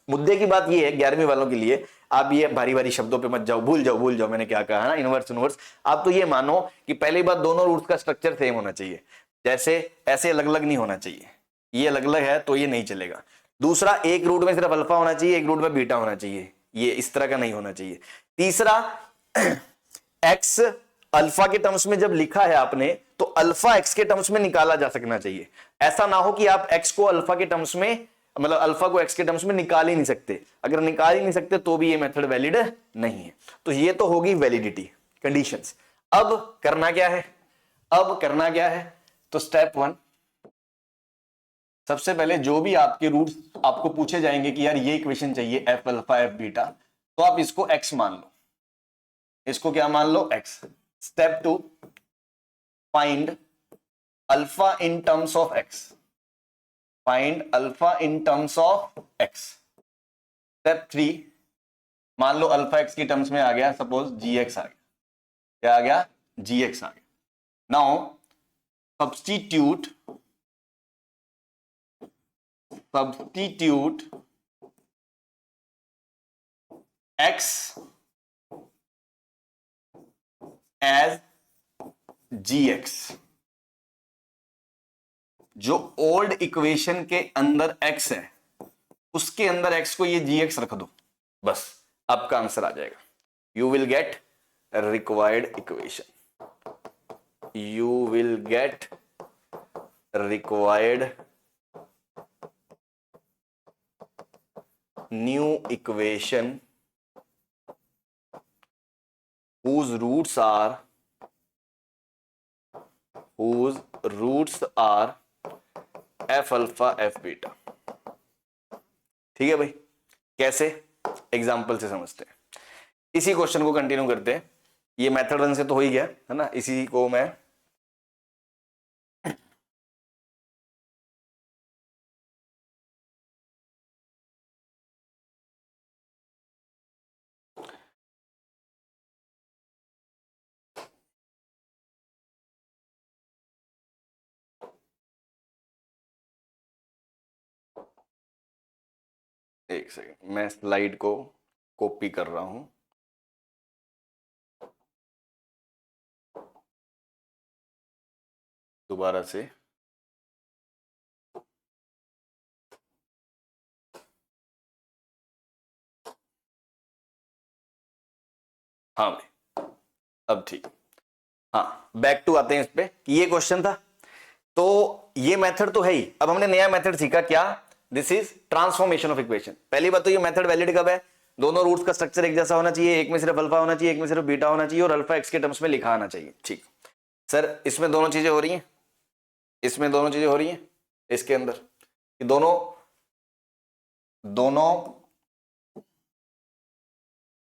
मुद्दे की बात ये है 11वीं वालों के लिए, आप ये भारी भारी शब्दों पे मत जाओ, भूल जाओ मैंने क्या कहा है ना, इनवर्स इनवर्स। आप तो ये मानो कि पहली बात दोनों रूट्स का स्ट्रक्चर सेम होना चाहिए, जैसे ऐसे अलग अलग नहीं होना चाहिए, ये अलग अलग है तो ये नहीं चलेगा। दूसरा, एक रूट में सिर्फ अल्फा होना चाहिए, एक रूट में बीटा होना चाहिए, ये इस तरह का नहीं होना चाहिए। तीसरा, एक्स अल्फा के टर्म्स में जब लिखा है आपने तो अल्फा एक्स के टर्म्स में निकाला जा सकना चाहिए। ऐसा ना हो कि आप एक्स को अल्फा के टर्म्स में, मतलब अल्फा को एक्स के टर्म्स में निकाल ही नहीं सकते। अगर निकाल ही नहीं सकते तो भी ये मेथड वैलिड नहीं है। तो ये तो होगी वैलिडिटी कंडीशंस। अब करना क्या है, तो स्टेप 1, सबसे पहले जो भी आपके रूट्स आपको पूछे जाएंगे कि यार ये इक्वेशन चाहिए एफ अल्फा एफ बीटा, तो आप इसको एक्स मान लो, इसको क्या मान लो, x. Step 2, find alpha in terms of x, find alpha in terms of x. Step 3, मान लो अल्फा एक्स की टर्म्स में आ गया, सपोज जी एक्स आ गया, क्या आ गया, जी एक्स आ गया। नाउ सब्स्टिट्यूट एक्स एज जी एक्स। जो ओल्ड इक्वेशन के अंदर x है उसके अंदर x को ये gx रख दो, बस आपका आंसर आ जाएगा। You will get required equation, you will get required new equation whose roots are f alpha f beta. ठीक है भाई, कैसे, एग्जाम्पल से समझते हैं। इसी क्वेश्चन को कंटिन्यू करते हैं। ये मेथड 1 से तो हो ही गया है ना, इसी को मैं एक सेकंड, मैं स्लाइड को कॉपी कर रहा हूं। दोबारा से हाँ भाई, अब ठीक। हाँ, बैक टू आते हैं इस पे कि ये क्वेश्चन था, तो ये मेथड तो है ही। अब हमने नया मेथड सीखा क्या, this is transformation of equation. पहली बात तो ये मेथड वैलिड कब है, दोनों रूट्स का स्ट्रक्चर एक जैसा होना चाहिए, एक में सिर्फ अल्फा होना चाहिए, एक में सिर्फ बीटा होना चाहिए, और अल्फा एक्स के टर्म्स में लिखा आना चाहिए। ठीक सर, इसमें दोनों चीजें हो रही हैं, इसमें दोनों चीजें हो रही हैं, इसके अंदर दोनों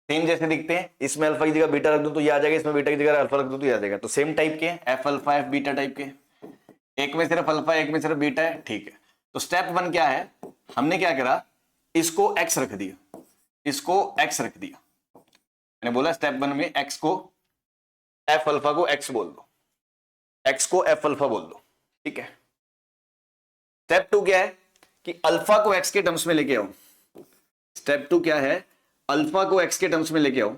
सेम जैसे दिखते हैं। इसमें अल्फा की जगह बीटा रख दूं तो ये आ जाएगा, इसमें बीटा की जगह अल्फा रख दूं तो ये आ जाएगा। तो सेम टाइप के F alpha F beta type के, एक में सिर्फ अल्फा एक में सिर्फ बीटा है। ठीक है, तो स्टेप 1 क्या है, हमने क्या करा, इसको एक्स रख दिया, इसको एक्स रख दिया। मैंने बोला स्टेप 1 में एक्स को, एफ अल्फा को एक्स बोल दो, एक्स को एफ अल्फा बोल दो। ठीक है, स्टेप 2 क्या है कि अल्फा को एक्स के टर्म्स में लेके आओ। स्टेप 2 क्या है, अल्फा को एक्स के टर्म्स में लेके आओ।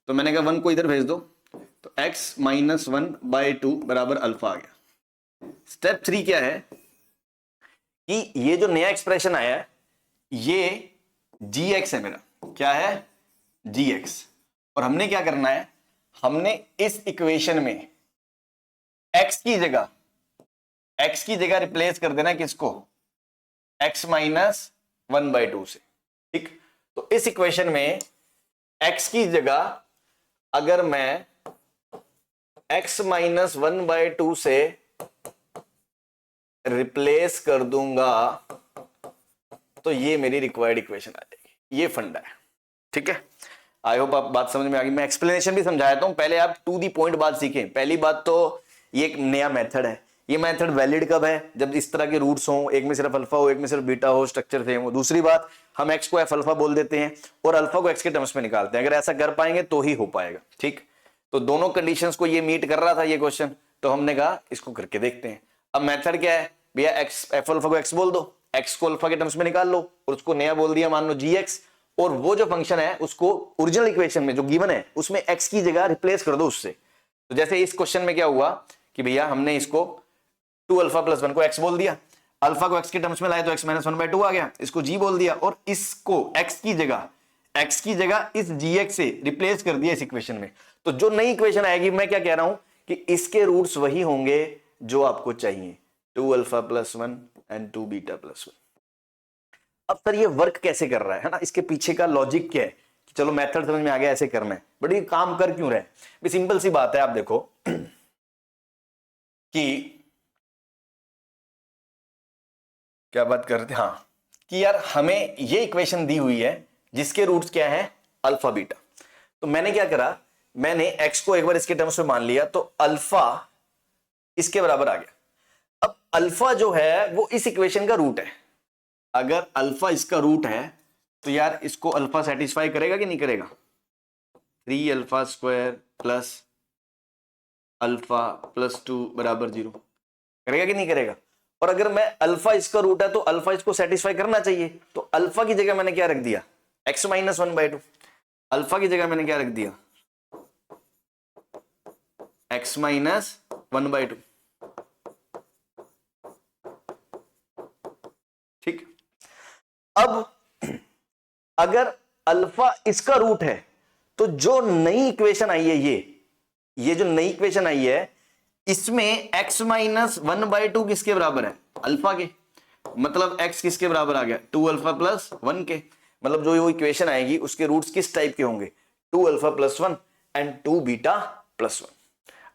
तो मैंने कहा 1 को इधर भेज दो, तो x - 1/2 बराबर अल्फा आ गया। स्टेप 3 क्या है कि ये जो नया एक्सप्रेशन आया है ये gx है मेरा, क्या है gx, और हमने क्या करना है, हमने इस इक्वेशन में x की जगह रिप्लेस कर देना है किसको, x - 1/2 से। ठीक, तो इस इक्वेशन में x की जगह अगर मैं x - 1/2 से रिप्लेस कर दूंगा तो ये मेरी रिक्वायर्ड इक्वेशन आ जाएगी। ये फंडा है। ठीक है, आई होप आप बात समझ में आ गई। मैं एक्सप्लेनेशन भी समझाया हूं, पहले आप टू दी पॉइंट बात सीखें। पहली बात तो ये एक नया मेथड है, ये मेथड वैलिड कब है, जब इस तरह के रूट्स हो, एक में सिर्फ अल्फा हो एक में सिर्फ बीटा हो, स्ट्रक्चर सेम हो। दूसरी बात, हम एक्स को एफ अल्फा बोल देते हैं और अल्फा को एक्स के टर्म्स में निकालते हैं। अगर ऐसा कर पाएंगे तो ही हो पाएगा। ठीक, तो दोनों कंडीशंस को ये मीट कर रहा था ये क्वेश्चन, तो हमने कहा इसको करके देखते हैं। अब मेथड क्या है भैया, एक्स एफ अल्फा को एक्स बोल दो, एक्स को अल्फा के टर्म्स में निकाल लो और उसको नया बोल दिया मान लो जी एक्स, और वो जो फंक्शन है उसको ओरिजिनल इक्वेशन में जो गिवन है उसमें एक्स की जगह रिप्लेस कर दो उससे। तो जैसे इस क्वेश्चन में क्या हुआ कि भैया हमने इसको 2 अल्फा + 1 को x बोल दिया, अल्फा को x के टर्म्स में लाए तो x - 1/2 आ गया, इसको g बोल दिया, और इसको x की जगह इस gx से रिप्लेस कर दिया इस इक्वेशन में। तो जो नई इक्वेशन आएगी, मैं क्या कह रहा हूं कि इसके रूट्स वही होंगे जो आपको चाहिए, 2 अल्फा + 1 एंड 2 बीटा + 1। अब सर ये वर्क कैसे कर रहा है ना, इसके पीछे का लॉजिक क्या है कि चलो मेथड समझ में आ गया ऐसे करना है, बट ये काम कर क्यों रहा है। सिंपल सी बात है, आप देखो कि क्या बात करते हैं, हाँ, कि यार हमें ये इक्वेशन दी हुई है जिसके रूट्स क्या है, अल्फा बीटा। तो मैंने क्या करा, मैंने x को एक बार इसके टर्म्स में मान लिया तो अल्फा इसके बराबर आ गया। अब अल्फा जो है वो इस इक्वेशन का रूट है, अगर अल्फा इसका रूट है तो यार इसको अल्फा सेटिस्फाई करेगा कि नहीं करेगा, 3 अल्फा स्क्वायर प्लस अल्फा + 2 = 0 करेगा कि नहीं करेगा। और अगर मैं अल्फा इसका रूट है तो अल्फा इसको सेटिस्फाई करना चाहिए, तो अल्फा की जगह मैंने क्या रख दिया, x - 1/2। अल्फा की जगह मैंने क्या रख दिया, x - 1/2। ठीक, अब अगर अल्फा इसका रूट है तो जो नई इक्वेशन आई है, ये जो नई इक्वेशन आई है इसमें x - 1/2 किसके बराबर है, अल्फा के, मतलब x किसके बराबर आ गया, 2 अल्फा + 1 के। मतलब जो वो इक्वेशन आएगी उसके रूट्स किस टाइप के होंगे, 2 alpha + 1 and 2 beta + 1।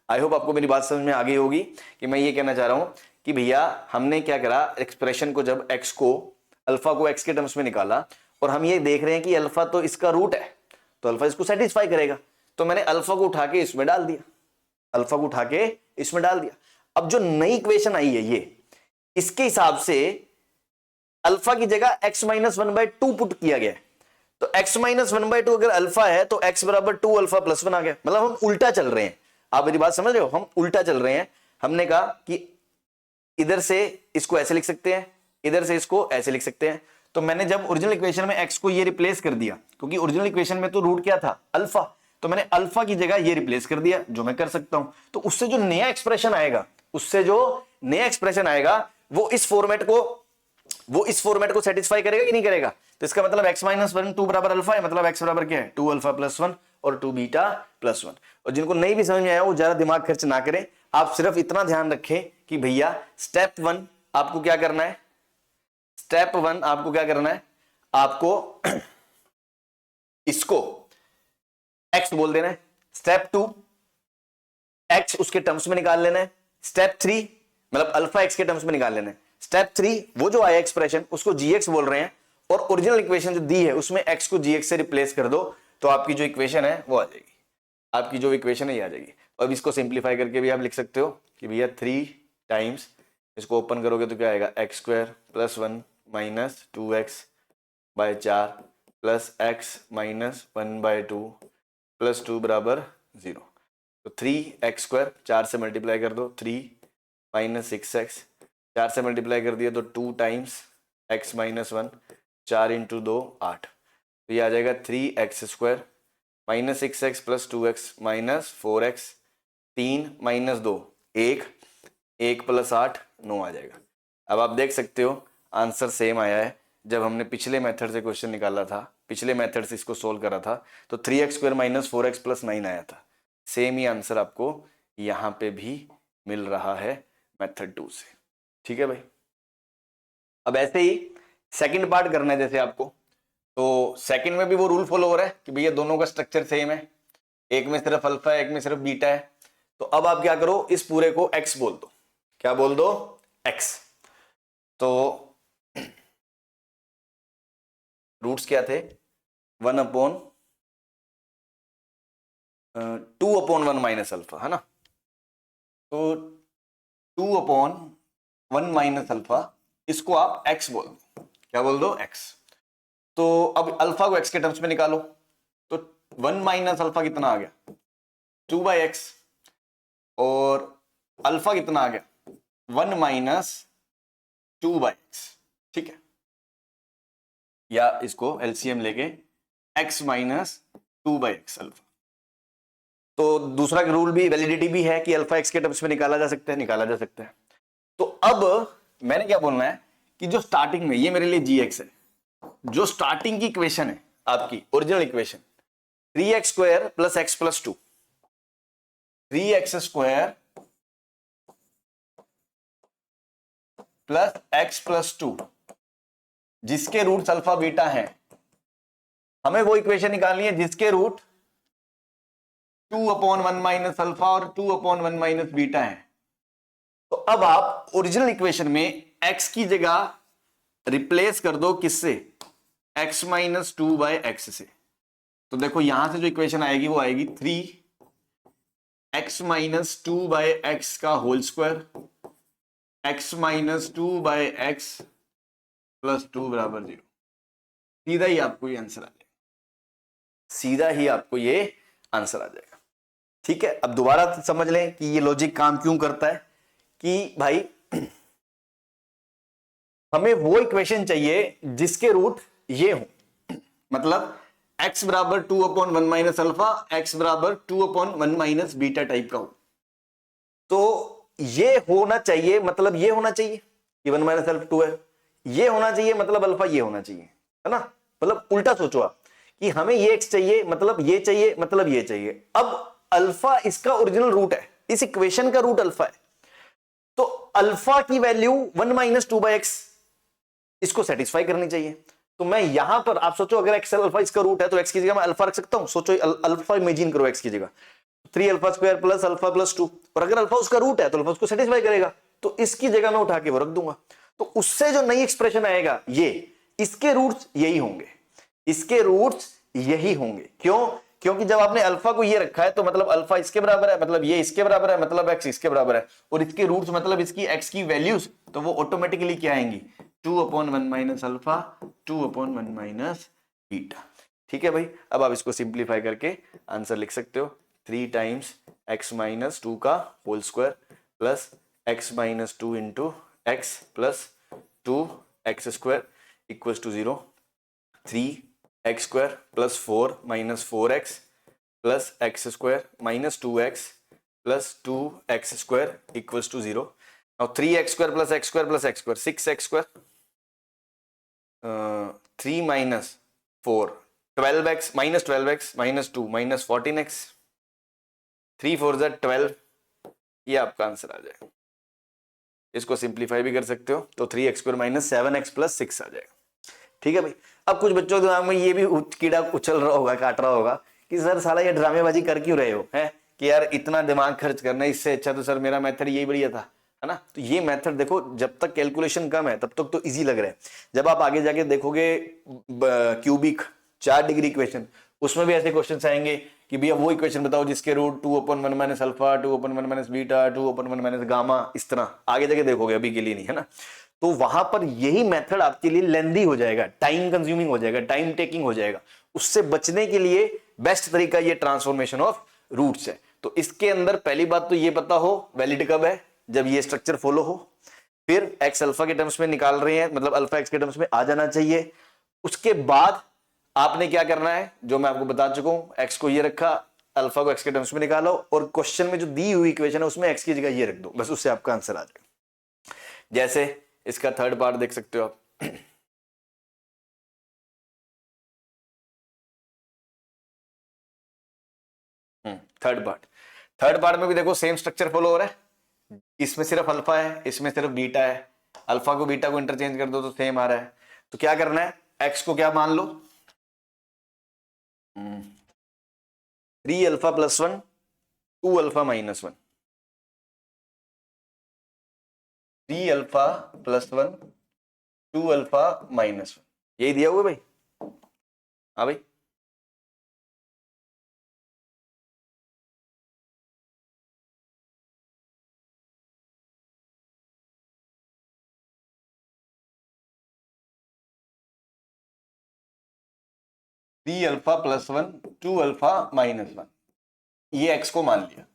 I hope आपको मेरी बात समझ में आ गई होगी कि मैं ये कहना चाह रहा हूं कि भैया हमने क्या करा, एक्सप्रेशन को जब अल्फा को x के टर्म्स में निकाला और हम ये देख रहे हैं कि अल्फा तो इसका रूट है, तो अल्फा इसको सेटिस्फाई करेगा। तो मैंने अल्फा को उठा के इसमें डाल दिया, अल्फा को उठा के इसमें डाल दिया। अब जो नई इक्वेशन आई है ये, इसके हिसाब से अल्फा की जगह x माइनस 1/2 पुट किया गया है। तो x माइनस 1/2 अगर अल्फा है तो x बराबर 2 अल्फा प्लस 1 आ गया। मतलब हम उल्टा चल रहे हैं। आप मेरी बात समझ रहे हो, हम उल्टा चल रहे हैं। हमने कहा कि इधर से इसको ऐसे लिख सकते हैं, इधर से इसको ऐसे लिख सकते हैं। तो मैंने जब ओरिजिनल इक्वेशन में x को ये रिप्लेस कर दिया, क्योंकि ओरिजिनल इक्वेशन में तो रूट क्या था, अल्फा, तो मैंने अल्फा की जगह ये रिप्लेस कर दिया, जो मैं कर सकता हूं। तो उससे जो नया एक्सप्रेशन आएगा, वो इस फॉर्मेट को सेटिस्फाई करेगा कि नहीं करेगा। तो इसका मतलब x माइनस 1 2 बराबर अल्फा है, मतलब x बराबर क्या है 2 अल्फा प्लस 1 और 2 बीटा प्लस 1। और जिनको नहीं भी समझ में आया वो ज्यादा दिमाग खर्च ना करें, आप सिर्फ इतना ध्यान रखें कि भैया स्टेप 1 आपको क्या करना है, आपको इसको x बोल देना है। स्टेप 2 x उसके टर्म्स में निकाल लेना है। स्टेप 3 मतलब अल्फा x के टर्म्स में निकाल लेना है। स्टेप 3 वो जो आया एक्सप्रेशन उसको gx बोल रहे हैं, और ओरिजिनल इक्वेशन जो दी है उसमें x को gx से रिप्लेस कर दो, तो आपकी जो इक्वेशन है वो आ जाएगी, आपकी जो इक्वेशन है ये आ जाएगी। अब इसको सिंप्लीफाई करके भी आप लिख सकते हो कि भैया 3 टाइम्स, इसको ओपन करोगे तो क्या आएगा x square plus 1 minus 2x by 4 plus x minus 1/2 plus 2 बराबर 0। तो 3x स्क्वायर 4 से मल्टीप्लाई कर दो, 3 माइनस 6x, 4 से मल्टीप्लाई कर दिया तो 2 टाइम्स x माइनस 1, 4 इंटू 2 8। तो ये आ जाएगा 3x square minus 6x plus 2x minus 4x, 3 minus 2 1, 1 plus 8 9 आ जाएगा। अब आप देख सकते हो आंसर सेम आया है। जब हमने पिछले मेथड से क्वेश्चन निकाला था, पिछले मेथड से इसको सोल्व करा था, तो 3x square minus 4x plus 9 आया था। सेम ही आंसर आपको यहां पे भी मिल रहा है मेथड 2 से। ठीक है भाई। अब ऐसे ही सेकंड पार्ट करना है जैसे आपको, तो सेकंड में भी वो रूल फॉलो हो रहा है कि भैया दोनों का स्ट्रक्चर सेम है, एक में सिर्फ अल्फा है, एक में सिर्फ बीटा है। तो अब आप क्या करो, इस पूरे को x बोल दो। क्या बोल दो, x। तो रूट्स क्या थे, 2/1 माइनस अल्फा, है ना। तो 2/1 माइनस अल्फा, इसको आप x बोल दो। क्या बोल दो, x। तो अब अल्फा को x के टर्म्स में निकालो, तो 1 माइनस अल्फा कितना आ गया 2/x, और अल्फा कितना आ गया 1 माइनस 2/x। ठीक है, या इसको एलसीएम लेके x माइनस 2/x अल्फा। तो दूसरा रूल भी, वैलिडिटी भी है कि अल्फा x के टर्म्स में निकाला जा सकता है, तो अब मैंने क्या बोलना है कि जो स्टार्टिंग में, ये मेरे लिए gx है, जो स्टार्टिंग की इक्वेशन है आपकी original equation 3x square plus x plus 2, 3x square plus x plus 2, जिसके रूट्स अल्फा बीटा हैं, हमें वो इक्वेशन निकालनी है जिसके रूट 2/1 माइनस अल्फा और 2/1 माइनस बीटा है। तो अब आप ओरिजिनल इक्वेशन में x की जगह रिप्लेस कर दो किससे, x माइनस 2/x से। तो देखो यहां से जो इक्वेशन आएगी वो आएगी 3x माइनस 2/x का whole square, x minus 2/x plus 2 बराबर 0। सीधा ही आपको ये आंसर आ जाएगा, सीधा ही आपको ये आंसर आ जाएगा। ठीक है, अब दोबारा समझ लें कि ये लॉजिक काम क्यों करता है, कि भाई हमें वो इक्वेशन चाहिए जिसके रूट ये हो, मतलब x बराबर 2/1 माइनस अल्फा, x बराबर 2/1 माइनस बीटा टाइप का हो। तो ये होना चाहिए, मतलब ये होना चाहिए कि 1 माइनस अल्फा 2 है, ये होना चाहिए मतलब अल्फा ये होना चाहिए, है ना। मतलब उल्टा सोचो आप कि हमें ये x चाहिए, मतलब ये चाहिए, मतलब ये चाहिए। अब अल्फा इसका ओरिजिनल रूट है, इस इक्वेशन का रूट अल्फा है, तो अल्फा की वैल्यू 1 माइनस 2/x इसको सेटिस्फाई करनी चाहिए। तो मैं यहां पर, आप सोचो अगर x अल्फा इसका रूट है तो x की जगह मैं अल्फा रख सकता हूं। सोचो अल्फा इमेजिन करो x की जगह 3 alpha square plus alpha plus 2, और अगर अल्फा उसका रूट है तो अल्फा उसको सेटिस्फाई करेगा, तो इसकी जगह मैं उठा के वो रख दूंगा। तो उससे जो नई एक्सप्रेशन आएगा ये, इसके रूट्स यही होंगे, इसके रूट्स यही होंगे। क्यों? क्योंकि जब आपने अल्फा को ये रखा है तो मतलब अल्फा इसके बराबर है, मतलब ये इसके बराबर है, मतलब एक्स इसके बराबर है, और इसके रूट्स मतलब इसकी एक्स की वैल्यूज, तो वो ऑटोमेटिकली क्या आएंगी, 2/1 माइनस अल्फा 2/1 माइनस बीटा। ठीक है भाई, अब आप इसको सिंप्लीफाई करके आंसर लिख सकते हो, 3 टाइम्स एक्स माइनस 2 का whole square plus x minus 2 into x plus 2 x square equal to 0, 3x square plus 4 minus 4x plus x square minus 2x plus 2x square equals to 0। Now 3x square plus x square plus x square 6x square, 3 minus 4 12x minus 12x minus 2 minus 14x, 3 4 ज़ा 12, ये आपका answer आ जाएगा। इसको simplify भी कर सकते हो तो 3x square minus 7x plus 6 आ जाएगा। ठीक है भाई, अब कुछ बच्चों के दिमाग में ये भी कीड़ा उछल रहा होगा, काट रहा होगा कि सर साला ये ड्रामेबाजी कर क्यों रहे हो, है कि यार इतना दिमाग खर्च करना, इससे अच्छा तो सर मेरा मेथड यही बढ़िया था, है ना। तो ये मेथड देखो, जब तक कैलकुलेशन कम है तब तक तो इजी लग रहा है, जब आप आगे जाके देखोगे क्यूबिक 4 डिग्री इक्वेशन, उसमें भी ऐसे क्वेश्चन आएंगे कि भैया वो इक्वेशन बताओ जिसके root 2/1 minus alpha 2/1 minus beta 2/1 minus gamma, इस तरह आगे जाके देखोगे, अभी के लिए नहीं, है ना। तो वहां पर यही मेथड आपके लिए लेंदी हो जाएगा, टाइम कंज्यूमिंग हो जाएगा, टाइम टेकिंग हो जाएगा। उससे बचने के लिए बेस्ट तरीका ये ट्रांसफॉर्मेशन ऑफ रूट्स है। तो इसके अंदर पहली बात तो ये पता हो वैलिड कब है, जब ये स्ट्रक्चर फॉलो हो, फिर एक्स अल्फा के टर्म्स में निकाल रहे हैं, मतलब अल्फा एक्स के टर्म्स में आ जाना चाहिए। उसके बाद आपने क्या करना है, जो मैं आपको बता चुका हूं, एक्स को ये रखा, अल्फा को एक्स के टर्म्स में निकालो, और क्वेश्चन में जो दी हुई इक्वेशन है उसमें एक्स की जगह ये रख दो, बस उससे आपका आंसर आ जाएगा। जैसे इसका थर्ड पार्ट देख सकते हो आप, थर्ड पार्ट में भी देखो सेम स्ट्रक्चर फॉलो हो रहा है, इसमें सिर्फ अल्फा है, इसमें सिर्फ बीटा है, अल्फा को बीटा को इंटरचेंज कर दो तो सेम आ रहा है। तो क्या करना है, एक्स को क्या मान लो, 3 alpha plus 1 2 alpha minus 1, 3 alpha plus 1 2 alpha minus 1, यही दिया हुआ भाई। हाँ भाई, three alpha plus 1 2 alpha minus 1, ये एक्स को मान लिया।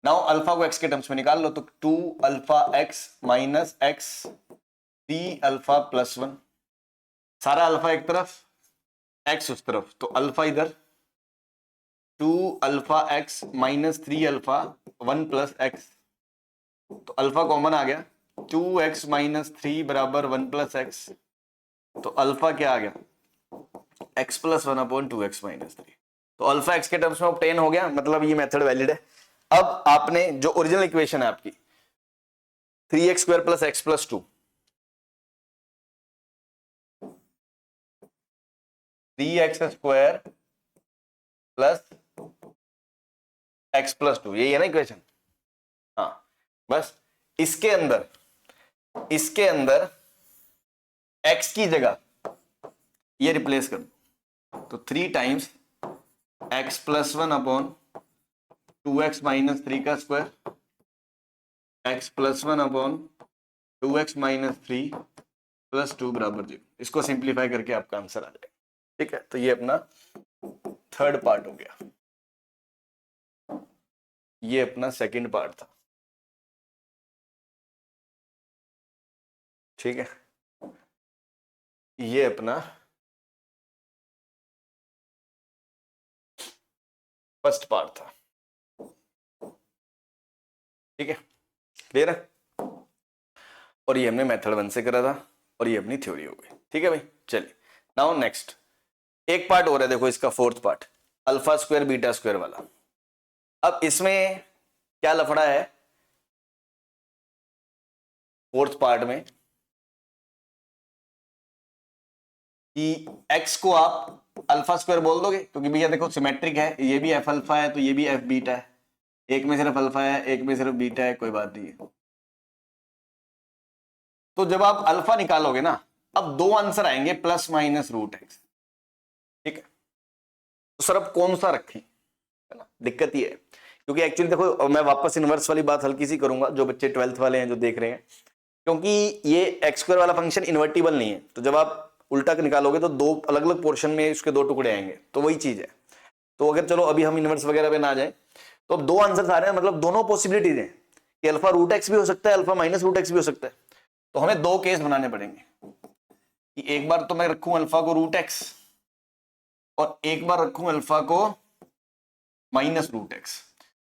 नाउ अल्फा को एक्स के टर्म्स में निकाल लो, तो 2 alpha x minus x 3 alpha plus 1, सारा अल्फा एक तरफ एक्स उस तरफ, तो अल्फा इधर 2 alpha x minus 3 alpha 1 plus x, तो अल्फा कॉमन आ गया, 2x माइनस 3 बराबर 1 प्लस एक्स, तो अल्फा क्या आ गया, x प्लस 1/2x माइनस 3, तो अल्फा एक्स के टर्म्स में ऑब्टेन हो गया, मतलब ये मेथड वैलिड है। अब आपने जो ओरिजिनल इक्वेशन है आपकी 3x square plus x plus 2, 3x square plus x plus 2, यही है ना इक्वेशन। हाँ, बस इसके अंदर x की जगह ये रिप्लेस कर दो, तो 3 times x plus 1/2x minus 3 का square x plus 1/2x minus 3 plus 2 बराबर 0, इसको सिंप्लीफाई करके आपका आंसर आ जाएगा। ठीक है, तो ये अपना थर्ड पार्ट हो गया, ये अपना सेकंड पार्ट था। ठीक है, ये अपना फर्स्ट पार्ट था। ठीक है, क्लियर है, और ये हमने मेथड 1 से करा था, और ये अपनी थ्योरी हो गई। ठीक है भाई, चलिए नाउ नेक्स्ट एक पार्ट हो रहा है, देखो इसका fourth part, alpha square beta square वाला। अब इसमें क्या लफड़ा है, फोर्थ पार्ट में, कि x को आप अल्फा स्क्वायर बोल दोगे, क्योंकि भैया देखो सिमेट्रिक है, ये भी एफ अल्फा है तो ये भी एफ बीटा है, एक में सिर्फ अल्फा है एक में सिर्फ बीटा है, कोई बात नहीं है। तो जब आप अल्फा निकालोगे ना, अब दो आंसर आएंगे प्लस माइनस रूट एक्स। ठीक है, तो सर अब कौन सा रखें, है ना, दिक्कत ये है। क्योंकि एक्चुअली देखो मैं वापस इनवर्स वाली बात हल्की सी करूंगा, जो बच्चे 12th वाले हैं जो देख रहे हैं, क्योंकि ये एक्स स्क्वायर वाला फंक्शन इन्वर्टिबल नहीं है, तो जब आप उल्टा निकालोगे तो दो अलग अलग पोर्शन में इसके दो टुकड़े आएंगे, तो वही चीज है। तो अगर चलो अभी हम इनवर्स वगैरह पे ना जाए, तो अब दो आंसर आ रहे हैं, मतलब दोनों पॉसिबिलिटीज हैं कि अल्फा रूट एक्स भी हो सकता है, अल्फा माइनस रूट एक्स भी हो सकता है। तो हमें दो केस बनाने पड़ेंगे कि एक बार तो मैं रखूं अल्फा को रूट एक्स और एक बार रखूं अल्फा को माइनस रूट एक्स।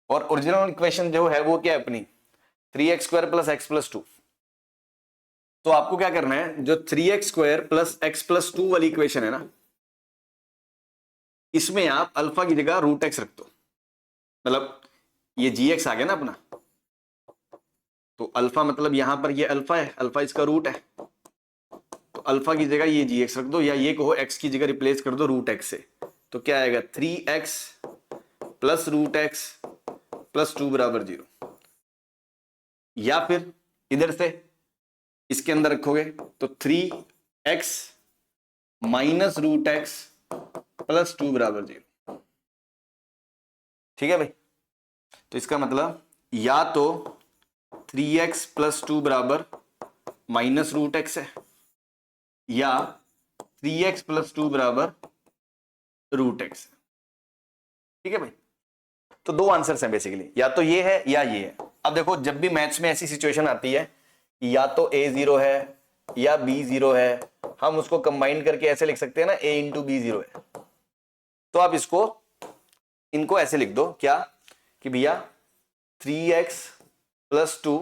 और ओरिजिनल इक्वेशन जो है वो क्या है अपनी 3x² प्लस एक्स प्लस 2। तो आपको क्या करना है, जो 3x² प्लस एक्स प्लस 2 वाली इक्वेशन है ना, इसमें आप अल्फा की जगह रूट एक्स रख दो। मतलब ये gx आ गया ना अपना, तो अल्फा मतलब यहां पर ये अल्फा है, अल्फा इसका रूट है, तो अल्फा की जगह ये gx रख दो, या ये कहो x की जगह रिप्लेस कर दो रूट एक्स से। तो क्या आएगा 3x plus root x plus 2 बराबर 0। या फिर इधर से इसके अंदर रखोगे तो 3x minus root x plus 2 बराबर 0। ठीक है भाई, तो इसका मतलब या तो 3x प्लस 2 बराबर माइनस रूट एक्स है, या 3x प्लस 2 बराबर रूट एक्स है। ठीक है भाई, तो दो आंसर्स हैं बेसिकली, या तो ये है या ये है। अब देखो जब भी मैथ्स में ऐसी सिचुएशन आती है या तो a 0 है या b 0 है, हम उसको कंबाइन करके ऐसे लिख सकते हैं ना, a इंटू बी 0 है। तो आप इसको इनको ऐसे लिख दो क्या कि भैया 3x plus 2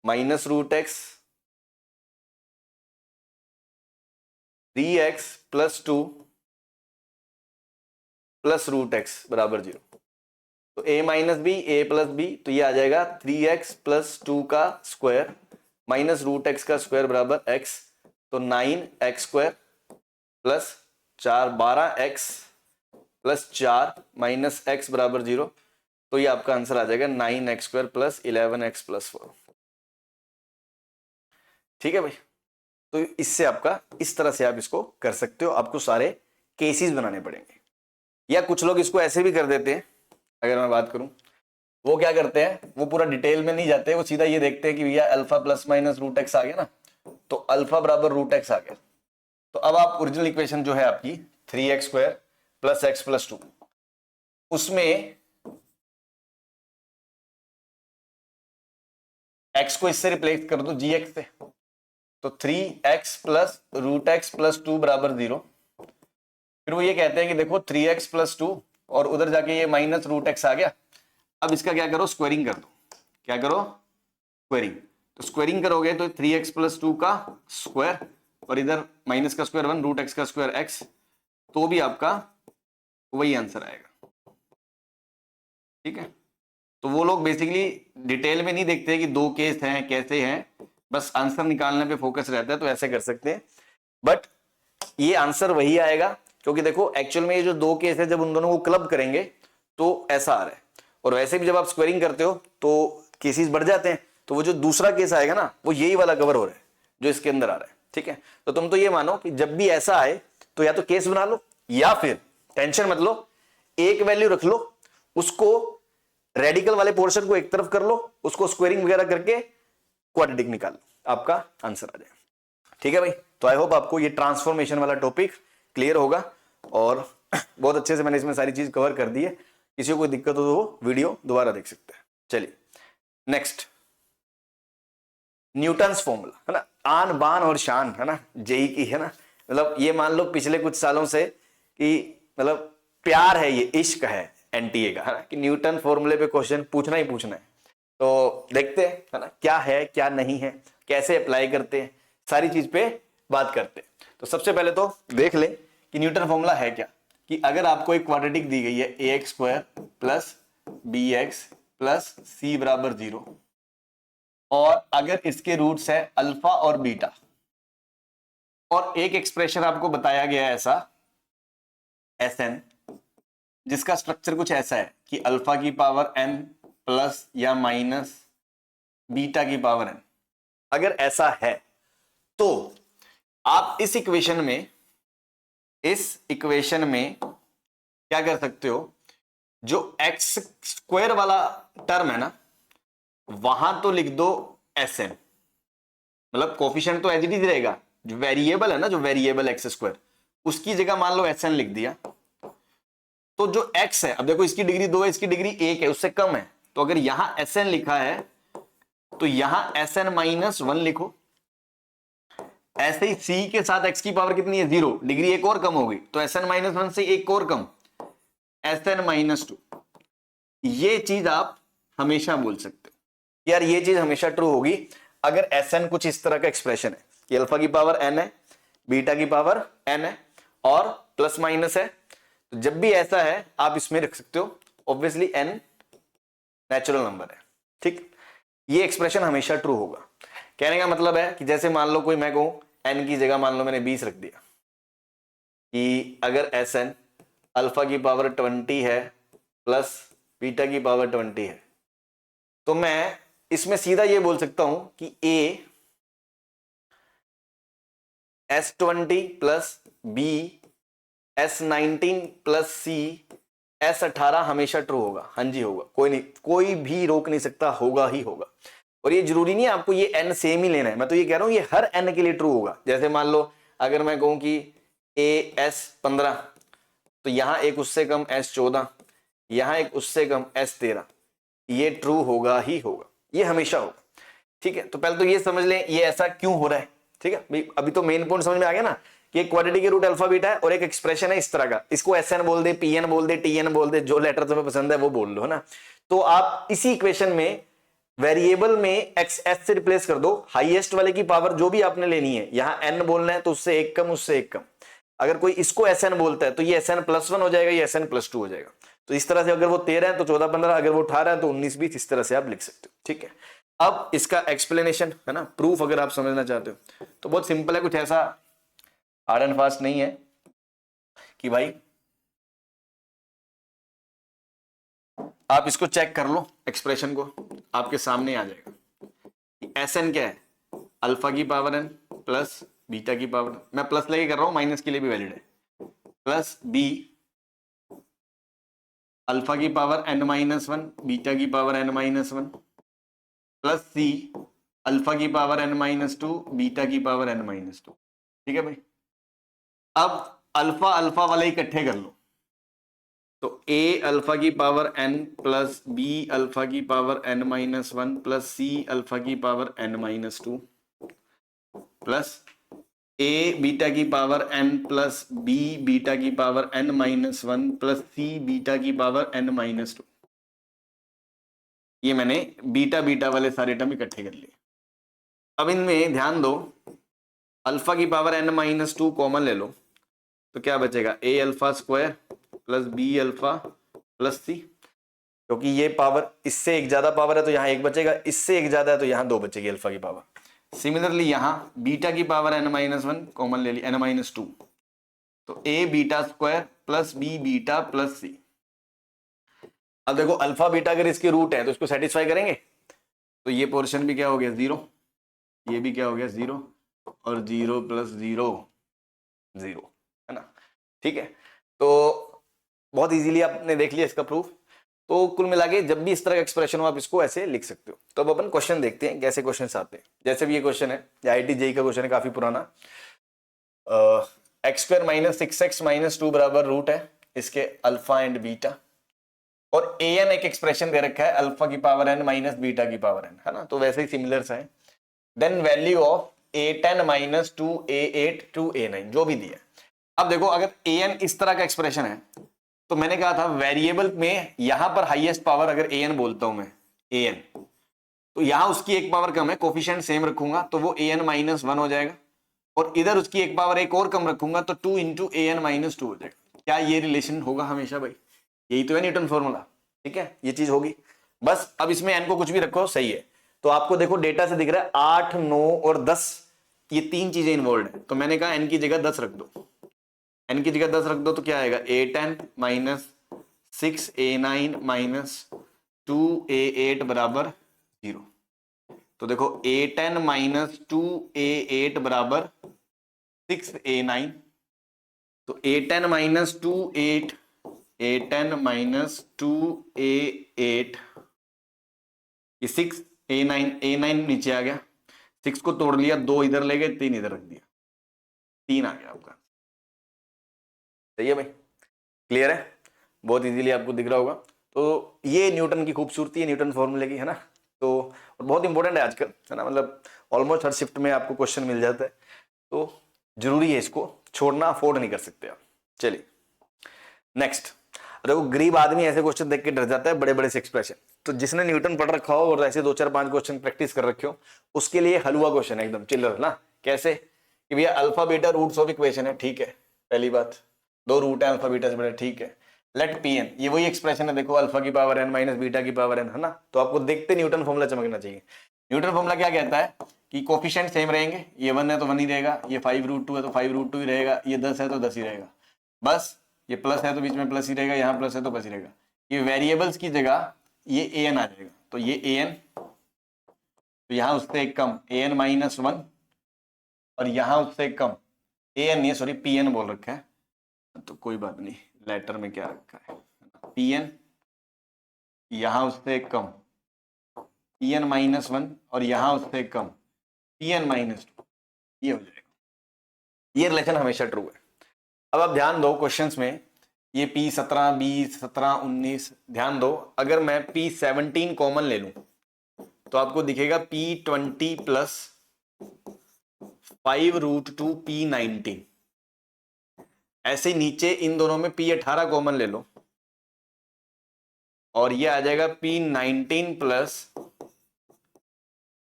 minus root x 3x plus 2 plus root x बराबर 0। तो a minus B A plus B, तो ये आ जाएगा 3x प्लस 2 का स्क्वायर माइनस रूट एक्स का स्क्वायर बराबर x। तो 9x² plus 4 12x plus 4 minus x बराबर 0। तो ये आपका आंसर आ जाएगा 9x² प्लस 11x प्लस 4। ठीक है भाई, तो इससे आपका इस तरह से आप इसको कर सकते हो, आपको सारे केसेस बनाने पड़ेंगे। या कुछ लोग इसको ऐसे भी कर देते हैं, अगर मैं बात करूं, वो क्या करते हैं, वो पूरा डिटेल में नहीं जाते, वो सीधा ये देखते हैं कि भैया alpha plus minus root x आ गया ना, तो अल्फा बराबर रूट एक्स आ गया। तो अब आप ओरिजिनल इक्वेशन जो है आपकी 3x² प्लस एक्स प्लस 2, उसमें x को इससे रिप्लेस कर दो gx से, तो 3x plus root x plus 2 बराबर 0। फिर वो ये कहते हैं कि देखो 3x प्लस 2 और उधर जाके ये माइनस रूट एक्स आ गया, अब इसका क्या करो स्क्वायरिंग कर दो। क्या करो स्क्वायरिंग, तो स्क्वायरिंग करोगे तो 3x प्लस 2 का स्क्वायर और इधर माइनस का स्क्वायर 1 रूट एक्स का स्क्वायर x, तो भी आपका वही आंसर आएगा। ठीक है, तो वो लोग बेसिकली डिटेल में नहीं देखते कि दो केस हैं कैसे हैं, बस आंसर निकालने पे फोकस रहता है, तो ऐसे कर सकते हैं। बट ये आंसर वही आएगा, क्योंकि देखो एक्चुअल में ये जो दो केस है जब उन दोनों को क्लब करेंगे तो ऐसा आ रहा है, और वैसे भी जब आप स्क्वायरिंग करते हो तो केसेस बढ़ जाते हैं, तो वो जो दूसरा केस आएगा ना वो यही वाला कवर हो रहा है जो इसके अंदर आ रहा है। ठीक है, तो तुम तो ये मानो कि जब भी ऐसा आए तो या तो केस बना लो, या फिर टेंशन मत लो, एक वैल्यू रख लो, उसको रेडिकल वाले पोर्शन को एक तरफ कर लो, उसको स्क्वायरिंग वगैरह करके क्वाड्रेटिक निकाल लो, आपका आंसर आ जाएगा। ठीक है भाई, तो आई होप आपको ये ट्रांसफॉर्मेशन वाला टॉपिक क्लियर होगा, और बहुत अच्छे से मैंने इसमें सारी चीज कवर कर दी है। किसी को कोई दिक्कत हो तो वो वीडियो दोबारा देख सकते हैं। चलिए नेक्स्ट, न्यूटन्स फॉर्मूला है ना, आन बान और शान है ना जेई की, है ना, मतलब ये मान लो पिछले कुछ सालों से कि मतलब प्यार है, ये इश्क है एनटीए का, है ना, कि न्यूटन फॉर्मूले पे क्वेश्चन पूछना ही पूछना है। तो देखते हैं है ना क्या है क्या नहीं है, कैसे अप्लाई करते हैं, सारी चीज पे बात करते हैं। तो सबसे पहले तो देख ले कि न्यूटन फॉर्मूला है क्या, कि अगर आपको एक क्वाड्रेटिक दी गई है ax² plus bx plus c बराबर 0, और अगर इसके रूट्स है अल्फा और बीटा, और एक एक्सप्रेशन आपको बताया गया है ऐसा Sn, जिसका स्ट्रक्चर कुछ ऐसा है कि अल्फा की पावर n प्लस या माइनस बीटा की पावर n, अगर ऐसा है तो आप इस इक्वेशन में इस इक्वेशन में क्या कर सकते हो, जो एक्स स्क्वायर वाला टर्म है ना, वहां तो लिख दो एस एन, मतलब कोफिशिएंट तो एज इट इज रहेगा, जो वेरिएबल है ना, जो वेरिएबल एक्स स्क्वायर, उसकी जगह मान लो एस एन लिख दिया। तो जो एक्स है, अब देखो इसकी डिग्री 2 है, इसकी डिग्री 1 है, उससे कम है, तो अगर यहां एस एन लिखा है तो यहां एस एन माइनस 1 लिखो। ऐसे ही सी के साथ एक्स की पावर कितनी है, 0, डिग्री 1 और कम होगी, तो एस एन माइनस 1 से 1 और कम, एस एन माइनस 2। ये चीज आप हमेशा बोल सकते हो यार, ये चीज हमेशा ट्रू होगी अगर एस एन कुछ इस तरह का एक्सप्रेशन है कि अल्फा की पावर एन है, बीटा की पावर एन है और प्लस माइनस है। तो जब भी ऐसा है आप इसमें रख सकते हो, ऑब्वियसली एन नेचुरल नंबर है, ठीक। ये एक्सप्रेशन हमेशा ट्रू होगा। कहने का मतलब है कि जैसे मान लो कोई, मैं कहूं एन की जगह मान लो मैंने 20 रख दिया, कि अगर एस एन अल्फा की पावर 20 है प्लस बीटा की पावर 20 है, तो मैं इसमें सीधा ये बोल सकता हूं कि a S20 plus b S19 plus c S18 हमेशा ट्रू होगा। हाँ जी होगा, कोई नहीं, कोई भी रोक नहीं सकता, होगा ही होगा। और ये जरूरी नहीं है आपको ये n सेम ही लेना है, मैं तो ये कह रहा हूं ये हर n के लिए ट्रू होगा। जैसे मान लो अगर मैं कहूं कि ए S15, तो यहां एक उससे कम S14, यहां एक उससे कम S13, ये ट्रू होगा ही होगा, ये हमेशा होगा, ठीक है। तो पहले तो ये समझ लें ये ऐसा क्यों हो रहा है, ठीक है। अभी तो मेन पॉइंट समझ में आ गया ना कि एक क्वाड्रेटिक के रूट अल्फा बीटा है और एक एक्सप्रेशन है इस तरह का, इसको एस एन बोल दे, पी एन बोल दे, टी एन बोल दे, जो लेटर तुम्हें पसंद है वो बोल लो, है ना। तो आप इसी इक्वेशन में वेरिएबल में एक्स एस से रिप्लेस कर दो, हाईएस्ट वाले की पावर जो भी आपने लेनी है, यहां एन बोलना है तो उससे एक कम, उससे एक कम। अगर कोई इसको एस एन बोलता है तो ये एस एन प्लस 1 हो जाएगा, ये एस एन प्लस 2 हो जाएगा। तो इस तरह से अगर वो 13 है तो 14 15, अगर वो 18 है तो 19 20, इस तरह से आप लिख सकते हो, ठीक है। अब इसका एक्सप्लेनेशन है ना, प्रूफ अगर आप समझना चाहते हो तो बहुत सिंपल है, कुछ ऐसा हार्ड एंड फास्ट नहीं है कि भाई आप इसको चेक कर लो, एक्सप्रेशन को आपके सामने आ जाएगा। एस एन क्या है, अल्फा की पावर एन प्लस बीटा की पावर, मैं प्लस लेके कर रहा हूं, माइनस के लिए भी वैलिड है, प्लस बी अल्फा की पावर एन माइनस 1 बीटा की power n minus 1 plus C alpha की पावर एन माइनस 2 बीटा की पावर एन माइनस 2, ठीक है भाई। अब अल्फा अल्फा वाले इकट्ठे कर लो, तो a अल्फा की power n plus b alpha की power n minus 1 plus c alpha की power n minus 2 plus a beta की power n plus b beta की power n minus 1 plus c beta की पावर n माइनस 2। ये मैंने beta beta वाले सारे term इकट्ठे कर लिए। अब इनमें ध्यान दो, अल्फा की पावर n माइनस 2 कॉमन ले लो, तो क्या बचेगा, a alpha square plus b alpha plus c, क्योंकि ये पावर इससे एक ज्यादा पावर है तो यहां एक बचेगा, इससे एक ज्यादा है तो यहां 2 बचेगी अल्फा की पावर। सिमिलरली यहां बीटा की पावर n माइनस 1 कॉमन ले ली, n माइनस 2, तो a beta square plus b beta plus c। अब देखो अल्फा बीटा अगर इसके रूट है तो इसको सेटिस्फाई करेंगे, तो ये पोर्शन भी क्या हो गया 0, ये भी क्या हो गया 0, और 0 प्लस 0 0, है ना, ठीक है। तो बहुत इजीली आपने देख लिया इसका प्रूफ। तो कुल मिला के जब भी इस तरह का एक्सप्रेशन हो आप इसको ऐसे लिख सकते हो। तो अब अपन क्वेश्चन देखते हैं कैसे क्वेश्चन आते हैं। जैसे भी ये क्वेश्चन है, IIT जेईई का क्वेश्चन है, काफी पुराना, x square minus 6x minus 2 बराबर रूट है इसके अल्फा एंड बीटा, और an एक एक्सप्रेशन दे रखा है अल्फा की पावर n माइनस बीटा की पावर n, है ना, तो वैसे ही सिमिलर है। Then value of a10 minus 2a8 2a9 जो भी दिया। अब देखो अगर an इस तरह का एक्सप्रेशन है, तो मैंने कहा था वेरिएबल में यहां पर हाईएस्ट पावर अगर an बोलता हूं मैं an, तो यहां उसकी एक पावर कम है, कोफिशिएंट सेम रखूंगा तो वो an माइनस 1 हो जाएगा, और इधर उसकी एक पावर एक और कम रखूंगा तो 2 इंटू an माइनस 2 हो जाएगा। क्या ये रिलेशन होगा हमेशा भाई, यही तो है न्यूटन फॉर्मूला, ठीक है, ये चीज होगी। बस अब इसमें n को कुछ भी रखो सही है। तो आपको देखो डेटा से दिख रहा है 8 9 और 10, ये तीन चीजें इन्वॉल्व है, तो मैंने कहा n की जगह 10 रख दो, n की जगह 10 रख दो तो क्या आएगा, a10 minus 6a9 minus 2a8 बराबर 0। तो देखो a10 माइनस 2a8 बराबर 6a9, तो A10 minus two eight, A10 minus two A8, ये 6, A9 नीचे आ गया, 6 को तोड़ लिया, 2 इधर ले गए, 3 इधर रख दिया, 3 आ गया आपका। सही है भाई, क्लियर है, बहुत इजीली आपको दिख रहा होगा। तो ये न्यूटन की खूबसूरती है, न्यूटन फॉर्मूले की, है ना। तो और बहुत इंपॉर्टेंट है आजकल, है ना, मतलब ऑलमोस्ट हर शिफ्ट में आपको क्वेश्चन मिल जाता है, तो जरूरी है, इसको छोड़ना अफोर्ड नहीं कर सकते आप। चलिए नेक्स्ट। देखो गरीब आदमी ऐसे क्वेश्चन देख के डर जाता है, बड़े बड़े से एक्सप्रेशन। तो जिसने न्यूटन पढ़ रखा हो और ऐसे 2 4 5 क्वेश्चन प्रैक्टिस कर रखे हो, उसके लिए हलवा क्वेश्चन है, एकदम चिल्लर ना। कैसे कि भैया alpha beta roots of equation है, ठीक है, पहली बात, 2 रूट है अल्फा बीटा से बड़े, ठीक है। लेट पी एन, ये वही एक्सप्रेशन है, देखो अल्फा की पावर एन माइनस बीटा की पावर एन, है ना। तो आपको देखते न्यूटन फॉर्मूला चमकना चाहिए। न्यूटन फॉर्मूला क्या कहता है कि कोफिशिएंट सेम रहेंगे, ये 1 है तो 1 ही रहेगा, ये 5√2 है तो 5√2 ही रहेगा, ये 10 है तो 10 ही रहेगा, बस। ये प्लस है तो बीच में प्लस ही रहेगा, यहाँ प्लस है तो प्लस ही रहेगा। ये वेरिएबल्स की जगह ये ए एन आ जाएगा, तो ये ए एन, तो यहाँ उससे एक कम ए एन माइनस 1, और यहाँ उससे एक कम ए एन नहीं, सॉरी पी एन बोल रखा है, तो कोई बात नहीं, लेटर में क्या रखा है, पी एन, यहाँ उससे एक कम पी एन माइनस 1, और यहाँ उससे एक कम पी एन माइनस 2, ये हो जाएगा। ये रिलेशन हमेशा ट्रू है। अब आप ध्यान दो क्वेश्चंस में, ये P17, 20, 17, 19, ध्यान दो, अगर मैं P17 कॉमन ले लूं तो आपको दिखेगा P20 प्लस 5√2 P19। ऐसे नीचे इन दोनों में P18 कॉमन ले लो और ये आ जाएगा P19 प्लस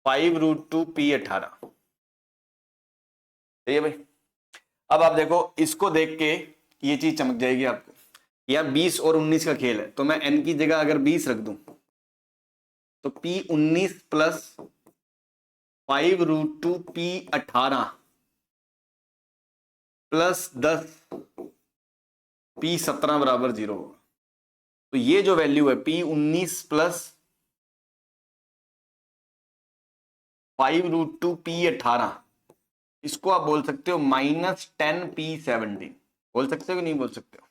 5√2 P18। सही है भाई। अब आप देखो, इसको देख के ये चीज चमक जाएगी आपको। यहाँ 20 और 19 का खेल है, तो मैं n की जगह अगर 20 रख दूं तो P19 plus 5√2 P18 plus 10 P17 बराबर 0 होगा। तो ये जो वैल्यू है P19 प्लस 5√2 P18, इसको आप बोल सकते हो -10 P17। बोल सकते हो कि नहीं बोल सकते हो?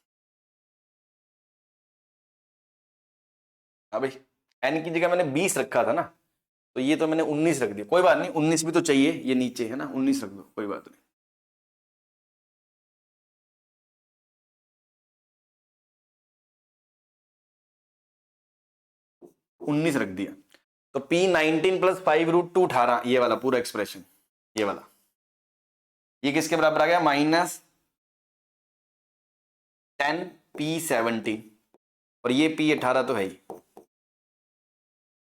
हाँ भाई, n की जगह मैंने 20 रखा था ना, तो ये तो मैंने 19 रख दिया, कोई बात नहीं, 19 भी तो चाहिए, ये नीचे है ना, 19 रख दो, कोई बात नहीं। 19 रख दिया, तो P19 प्लस 5√2 18, ये वाला पूरा एक्सप्रेशन, ये वाला, ये किसके बराबर आ गया? -10 P17, और ये P18 तो है ही।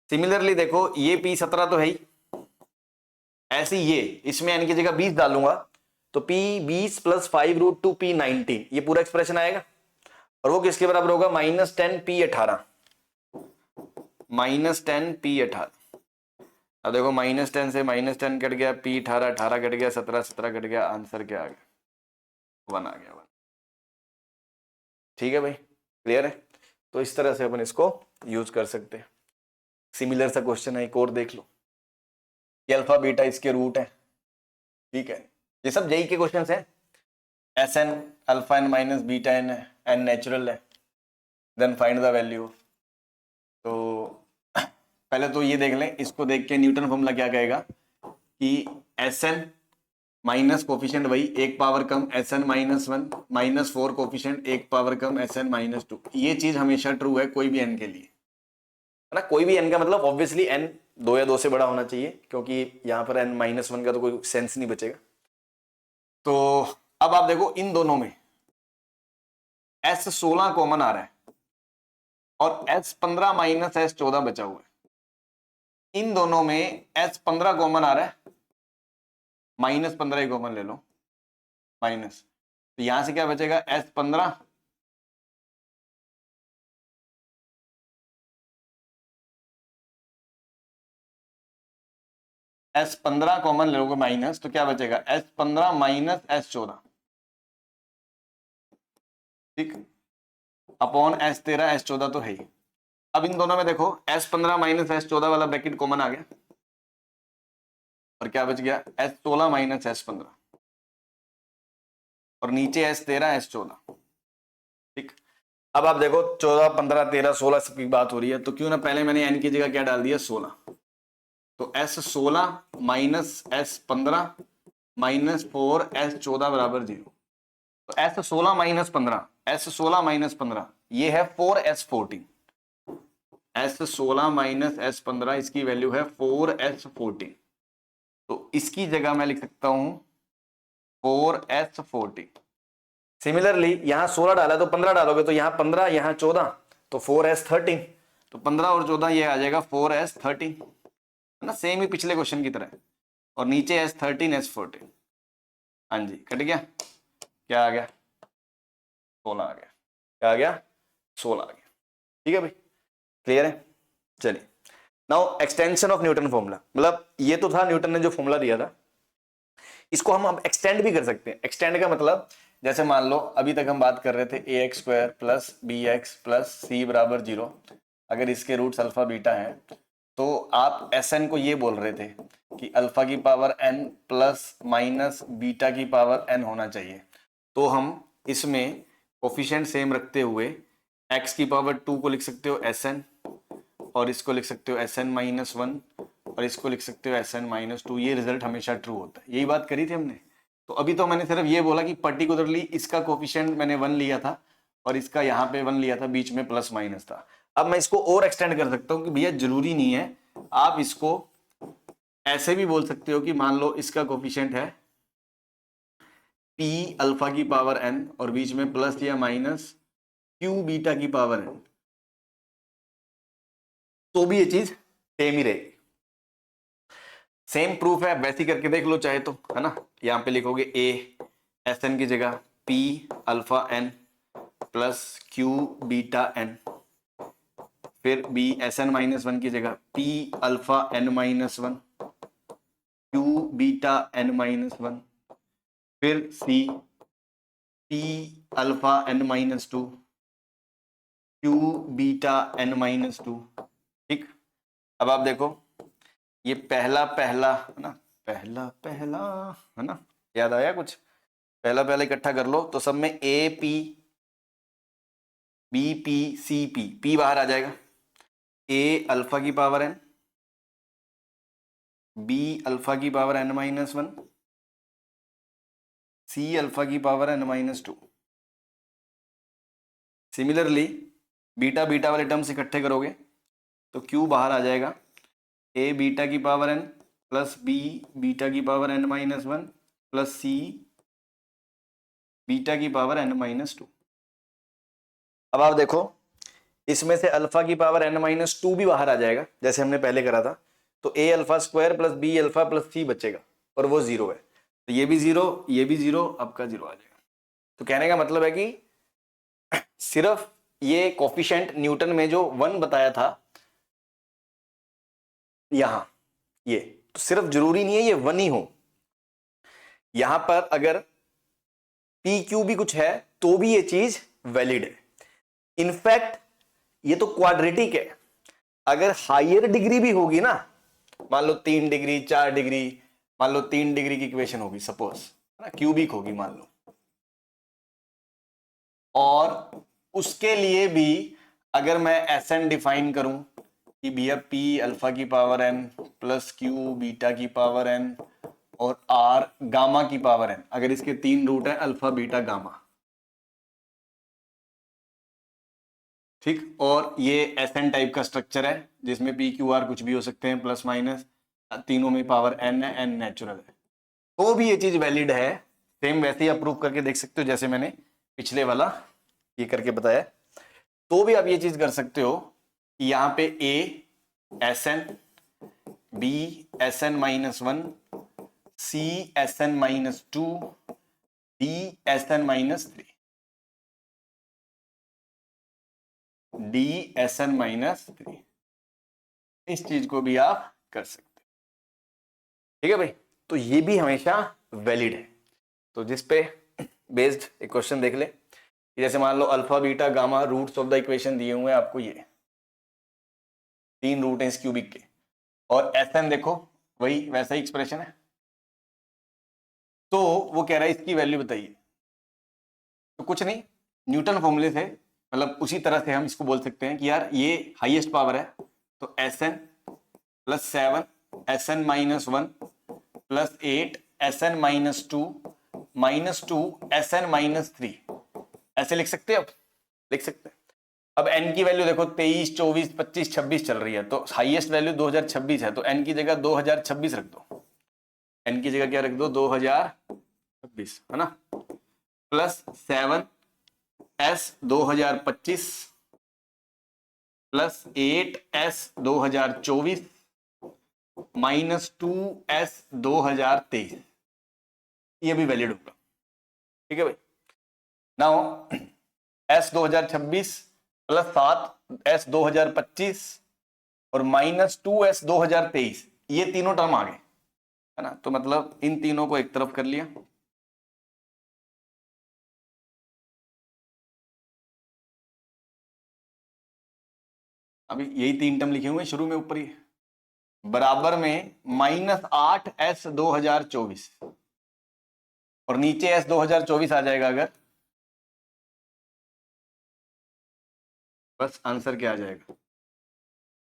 सिमिलरली देखो, ये P17 तो है ही, ऐसे ये, इसमें n की जगह 20 डालूंगा तो P20 प्लस 5√2 P19, ये पूरा एक्सप्रेशन आएगा, और वो किसके बराबर होगा? -10 P18, -10 P18। अब देखो, -10 से -10 कट गया, P18, 18 कट गया, 17, 17 कट गया, आंसर क्या आ गया? 1 आ गया, 1। ठीक है भाई, क्लियर है। तो इस तरह से अपन इसको यूज कर सकते हैं। सिमिलर सा क्वेश्चन है, एक और देख लो। ये अल्फा बीटा इसके रूट है, ठीक है, ये सब जेई के क्वेश्चन है। S n alpha n minus beta n है, एन नेचुरल है, देन फाइंड द वैल्यू। तो पहले तो ये देख लें, इसको देख के न्यूटन फॉर्मूला क्या कहेगा कि एस एन माइनस कोफिशिएंट वही, एक पावर कम एस एन -1 -4 कोफिशिएंट, एक पावर कम एस एन -2। ये चीज हमेशा ट्रू है कोई भी एन के लिए, है ना। कोई भी एन का मतलब ऑब्वियसली एन 2 या 2 से बड़ा होना चाहिए, क्योंकि यहां पर एन -1 का तो कोई सेंस नहीं बचेगा। तो अब आप देखो, इन दोनों में S16 कॉमन आ रहा है और S15 माइनस S14 बचा हुआ है। इन दोनों में S15 कॉमन आ रहा है, -15 ही कॉमन ले लो, माइनस, तो यहां से क्या बचेगा? S15 S15 कॉमन ले लोगे माइनस, तो क्या बचेगा? S15 माइनस S14, ठीक, अपॉन S13 S14 तो है ही। अब इन दोनों में देखो, S15 माइनस S14 वाला ब्रैकेट कॉमन आ गया, और क्या बच गया? S16 minus S15। और नीचे S13 S14। ठीक, अब आप देखो 14 15 13 16 की बात हो रही है, तो क्यों ना पहले मैंने n की जगह क्या डाल दिया 16, तो S16 minus S15 minus 4 S14 बराबर 0। तो S16 माइनस 15, S16 माइनस 15 ये है 4S14, S16 माइनस S15 इसकी वैल्यू है 4S14, तो इसकी जगह मैं लिख सकता हूं 4S14। सिमिलरली यहां 16 डाला तो 15 डालोगे तो यहां 15 यहां 14, तो 4S13, तो 15 और 14 ये आ जाएगा 4S13, है ना, सेम ही पिछले क्वेश्चन की तरह। और नीचे S13 S14, हाँ जी कट गया, क्या आ गया 16 आ गया, क्या आ गया 16 आ गया। ठीक है भाई, क्लियर है। चलिए now extension of Newton formula, मतलब ये तो था न्यूटन ने जो फॉर्मूला दिया था, इसको हम अब एक्सटेंड भी कर सकते हैं। एक्सटेंड का मतलब जैसे मान लो अभी तक हम बात कर रहे थे ax² plus bx plus c बराबर 0, अगर इसके रूट्स अल्फा बीटा हैं तो आप Sn को ये बोल रहे थे कि अल्फा की power n plus minus beta की पावर n होना चाहिए। तो हम इसमें कोफिशिएंट सेम रखते हुए x की पावर 2 को लिख सकते हो Sn, और इसको लिख सकते हो Sn माइनस 1, और इसको लिख सकते हो Sn माइनस 2। ये रिजल्ट हमेशा ट्रू होता है, यही बात करी थी हमने। तो अभी तो मैंने सिर्फ ये बोला कि पर्टिकुलरली इसका कोफिशिएंट मैंने 1 लिया था और इसका यहाँ पे 1 लिया था, बीच में प्लस माइनस था। अब मैं इसको और एक्सटेंड कर सकता हूँ कि भैया जरूरी नहीं है, आप इसको ऐसे भी बोल सकते हो कि मान लो इसका कोफिशिएंट है p अल्फा की पावर n और बीच में प्लस या माइनस q बीटा की पावर n, तो भी ये चीज सेम ही रहेगी। सेम प्रूफ है, वैसे ही करके देख लो चाहे तो, है ना। यहां पे लिखोगे a Sn की जगह p alpha n plus q beta n, फिर b Sn माइनस 1 की जगह p alpha n minus 1 q beta n minus 1, फिर c p alpha n minus 2 q beta n minus 2। ठीक, अब आप देखो ये पहला पहला है ना, पहला पहला है ना, याद आया कुछ, पहला पहला इकट्ठा कर लो तो सब में a p b p c p, p बाहर आ जाएगा, ए अल्फा की पावर n, बी अल्फा की power n minus 1, c alpha की power n minus 2। Similarly beta beta वाले टर्म्स इकट्ठे करोगे तो क्यू बाहर आ जाएगा, ए बीटा की power n plus b beta की power n minus 1 plus c beta की पावर n माइनस 2। अब आप देखो इसमें से अल्फा की पावर n माइनस 2 भी बाहर आ जाएगा जैसे हमने पहले करा था, तो a alpha square plus B alpha plus c बचेगा और वो 0 है, तो ये भी 0 ये भी 0, आपका 0 आ जाएगा। तो कहने का मतलब है कि सिर्फ ये कोफिशिएंट न्यूटन में जो 1 बताया था यहां, ये तो सिर्फ जरूरी नहीं है ये 1 ही हो, यहां पर अगर पी क्यू भी कुछ है तो भी ये चीज वैलिड है। इनफैक्ट ये तो क्वाड्रेटिक है, अगर हायर डिग्री भी होगी ना, मान लो 3 डिग्री 4 डिग्री, मान लो 3 डिग्री की इक्वेशन होगी सपोज, है ना, क्यूबिक होगी मान लो, और उसके लिए भी अगर मैं Sn डिफाइन करूं कि भैया p अल्फा की power n plus q beta की पावर n और r गामा की पावर n, अगर इसके 3 रूट है अल्फा बीटा गामा, ठीक, और ये Sn टाइप का स्ट्रक्चर है जिसमें p q r कुछ भी हो सकते हैं, प्लस माइनस, तीनों में पावर n है, n नेचुरल है, तो भी ये चीज वैलिड है। सेम वैसे ही आप प्रूव करके देख सकते हो जैसे मैंने पिछले वाला ये करके बताया, तो भी आप ये चीज कर सकते हो कि यहां पे a Sn, b Sn minus 1, c Sn minus 2, d Sn minus 3, d Sn minus 3, इस चीज को भी आप कर सकते हैं। ठीक है भाई, तो ये भी हमेशा वैलिड है। तो जिस पे बेस्ड एक क्वेश्चन देख ले, जैसे मान लो alpha beta gamma roots of the equation दिए हुए हैं आपको, ये 3 रूट हैं इस क्यूबिक के, और Sn देखो वही वैसा ही एक्सप्रेशन है, तो वो कह रहा है इसकी वैल्यू बताइए, तो कुछ नहीं, न्यूटन फॉर्मूले से, मतलब उसी तरह से हम इसको बोल सकते हैं कि यार ये हाईएस्ट पावर है, तो Sn plus 7 Sn minus 1 plus 8 Sn minus 2 minus 2 Sn minus 3, ऐसे लिख सकते हैं। अब लिख सकते हैं। अब n की वैल्यू देखो 23, 24, 25, 26 चल रही है, तो हाईएस्ट वैल्यू 2026 है, तो n की जगह 2026 रख दो। n की जगह क्या रख दो? 2026, है ना, plus 7 S 2025 plus 8 S 2024 minus 2 S 2023, ये भी वैलिड होगा। ठीक है भाई। नाउ S 2026 प्लस 7 S 2025 और माइनस 2 S 2023, ये तीनों टर्म आ गए, है ना। तो मतलब इन तीनों को एक तरफ कर लिया। अभी यही तीन टर्म लिखे हुए हैं शुरू में ऊपर ही, बराबर में माइनस 8 S 2024 और नीचे S 2024 आ जाएगा अगर, बस आंसर क्या आ जाएगा?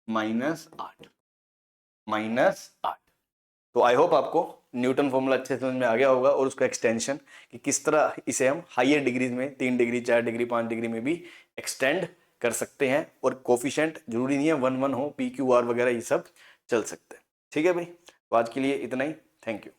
Minus 8, minus 8। तो आई होप आपको न्यूटन फॉर्मूला अच्छे से समझ में आ गया होगा और उसका एक्सटेंशन कि किस तरह इसे हम हायर डिग्रीज में 3 डिग्री 4 डिग्री 5 डिग्री में भी एक्सटेंड कर सकते हैं। और कोफिशिएंट जरूरी नहीं है 1 1 हो, PQR वगैरह ये सब चल सकते हैं। ठीक है भाई, तो आज के लिए इतना ही। Thank you.